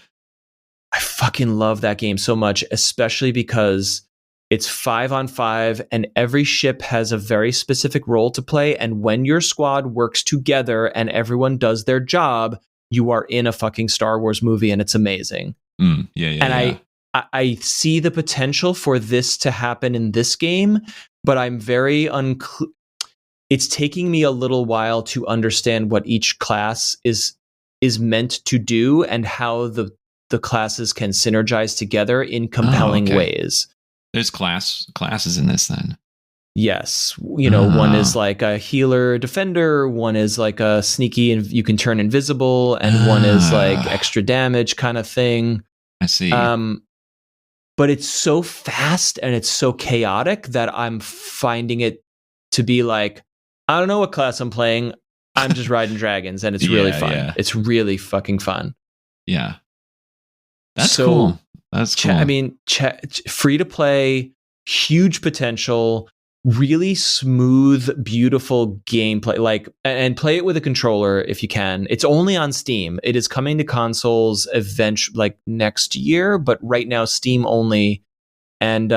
I fucking love that game so much, especially because it's 5-on-5 and every ship has a very specific role to play. And when your squad works together and everyone does their job, you are in a fucking Star Wars movie, and it's amazing. I see the potential for this to happen in this game, but I'm very unclear. It's taking me a little while to understand what each class is meant to do and how the classes can synergize together in compelling ways. There's classes in this then. Yes. One is like a healer defender, one is like a sneaky and you can turn invisible, and one is like extra damage kind of thing. I see. But it's so fast and it's so chaotic that I'm finding it to be like, I don't know what class I'm playing. I'm just riding dragons, and it's really fun. Yeah. It's really fucking fun. Yeah. That's cool. That's cool. Free to play, huge potential, really smooth, beautiful gameplay. And play it with a controller if you can. It's only on Steam. It is coming to consoles eventually, next year, but right now Steam only. And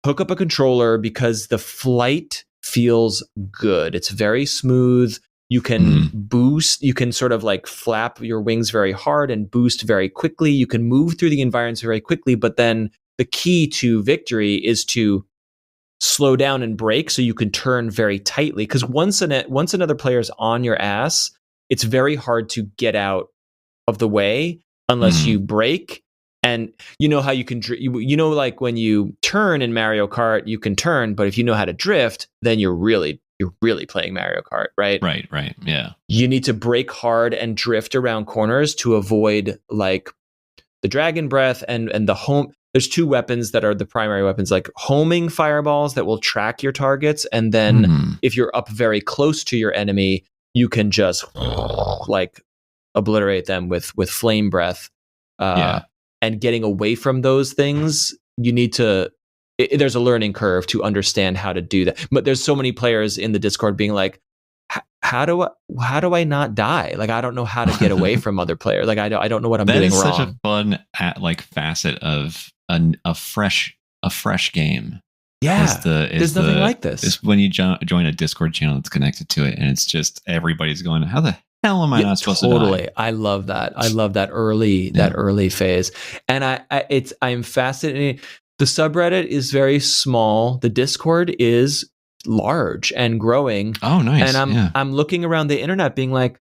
hook up a controller because the flight feels good. It's very smooth. You can boost, you can sort of like flap your wings very hard and boost very quickly. You can move through the environments very quickly, but then the key to victory is to slow down and brake so you can turn very tightly. Because once another player is on your ass, it's very hard to get out of the way unless you brake. And you know how you can, like when you turn in Mario Kart, you can turn, but if you know how to drift, then you're really playing Mario Kart, right? Right. Yeah. You need to brake hard and drift around corners to avoid like the dragon breath and the home. There's 2 weapons that are the primary weapons, like homing fireballs that will track your targets. And then if you're up very close to your enemy, you can just like obliterate them with flame breath. And getting away from those things, you need to, there's a learning curve to understand how to do that. But there's so many players in the Discord being like, how do I not die? Like, I don't know how to get away from other players. Like, I don't know what I'm doing wrong. That is such a fun facet of a fresh game. Yeah, there's nothing like this. It's when you join a Discord channel that's connected to it, and it's just everybody's going, how the hell am I not supposed to die? Totally. I love that. I love that early phase. And I'm fascinated. The subreddit is very small. The Discord is large and growing. Oh, nice. And I'm looking around the internet being like,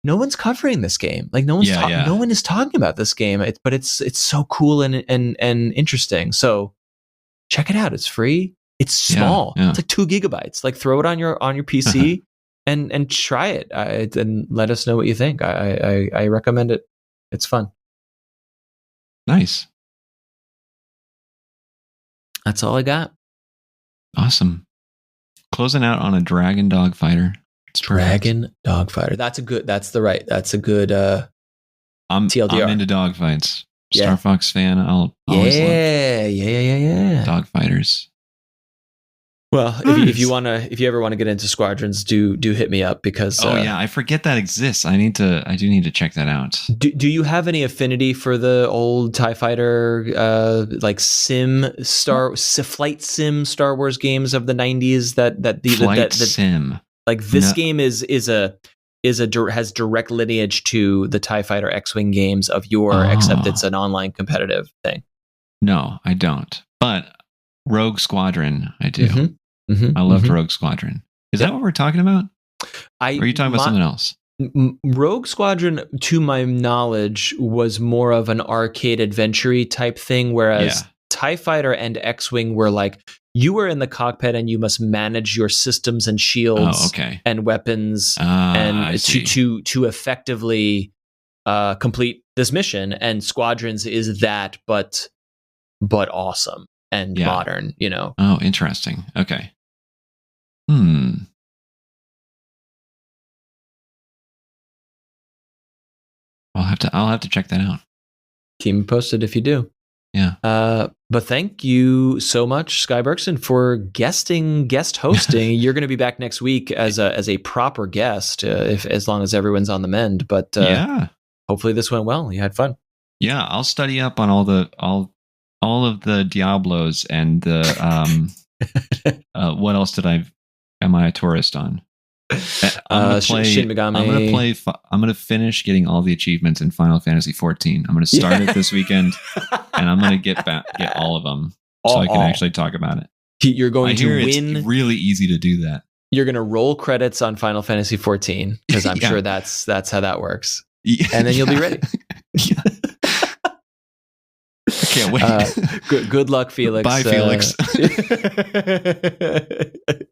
no one's covering this game. Like no one is talking about this game. But it's so cool and interesting. So check it out. It's free. It's small. Yeah. It's like 2 gigabytes. Like throw it on your PC. and try it and let us know what you think. I recommend it. It's fun. Nice. That's all I got. Awesome. Closing out on a Dragon Dog Fighter. Dragon Dog Fighter. That's a good TLDR. I'm into dog fights. Star Fox fan. I'll always love. Yeah. Dog fighters. Well, if you ever want to get into squadrons, do hit me up because. I forget that exists. I do need to check that out. Do you have any affinity for the old TIE Fighter, like flight sim Star Wars games of the 90s? Flight sim. Like this game has direct lineage to the TIE Fighter X-Wing games of yore, except it's an online competitive thing. No, I don't. But Rogue Squadron, I do. I loved Rogue Squadron. Is that what we're talking about? Or are you talking about something else? Rogue Squadron, to my knowledge, was more of an arcade adventure type thing, whereas TIE Fighter and X-Wing were like, you were in the cockpit and you must manage your systems and shields and weapons and to effectively complete this mission. And Squadrons is that, but awesome and modern, you know. Oh, interesting. Okay. I'll have to check that out. Keep me posted if you do. Yeah. But thank you so much, Sky Burkson, for guest hosting. You're going to be back next week as a proper guest, as long as everyone's on the mend. But hopefully this went well. You had fun. Yeah, I'll study up on all of the Diablos and the what else am I a tourist on? I'm gonna finish getting all the achievements in Final Fantasy 14. I'm gonna start it this weekend, and I'm gonna get all of them so I can actually talk about it. You're going to win. It's really easy to do that. You're gonna roll credits on Final Fantasy 14 because I'm sure that's how that works. And then you'll be ready. I can't wait. Good luck, Felix. Bye, Felix.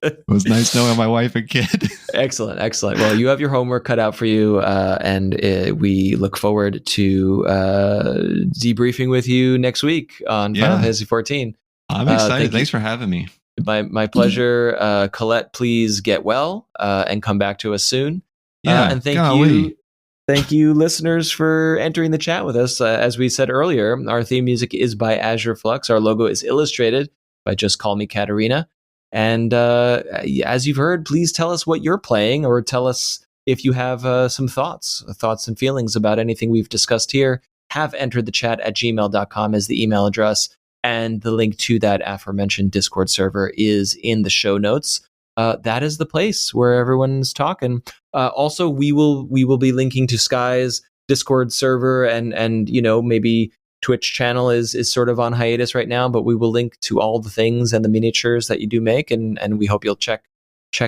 It was nice knowing my wife and kid. Excellent. Well, you have your homework cut out for you, and we look forward to debriefing with you next week on Final Fantasy 14. I'm excited. Thanks for having me. My pleasure. Colette, please get well and come back to us soon. And thank you, listeners, for entering the chat with us. As we said earlier, our theme music is by Azure Flux. Our logo is illustrated by Just Call Me Katarina. And as you've heard, please tell us what you're playing, or tell us if you have some thoughts and feelings about anything we've discussed here. Have entered the chat at gmail.com as the email address. And the link to that aforementioned Discord server is in the show notes. That is the place where everyone's talking. Also, we will be linking to Sky's Discord server and maybe Twitch channel is sort of on hiatus right now, but we will link to all the things and the miniatures that you do make, and we hope you'll check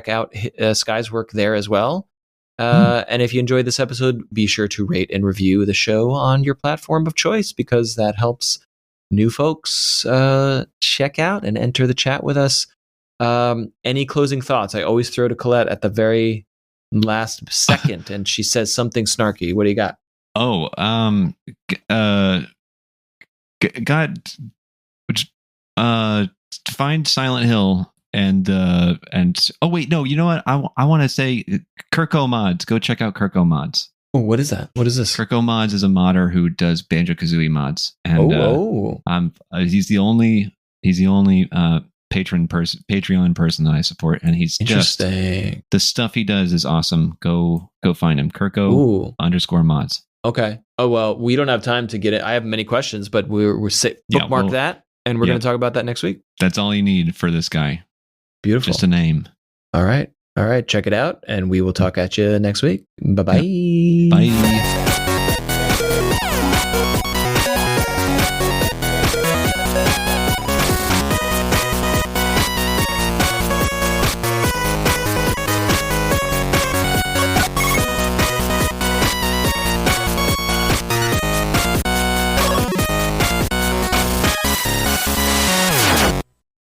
out Sky's work there as well. And if you enjoyed this episode, be sure to rate and review the show on your platform of choice, because that helps new folks check out and enter the chat with us. Any closing thoughts? I always throw to Colette at the very last second, and she says something snarky. What do you got? Find Silent Hill and oh wait, no, you know what? I want to say Kirko Mods. Go check out Kirko Mods. Oh, what is that? What is this? Kirko Mods is a modder who does Banjo-Kazooie mods, and he's the only Patreon person that I support, and he's interesting. The stuff he does is awesome. Go find him. Kirko _mods. Okay. Oh well, we don't have time to get it. I have many questions, but we're bookmark that, and we're going to talk about that next week. That's all you need for this guy. Beautiful. Just a name. All right. Check it out, and we will talk at you next week. Bye-bye. Yep. Bye.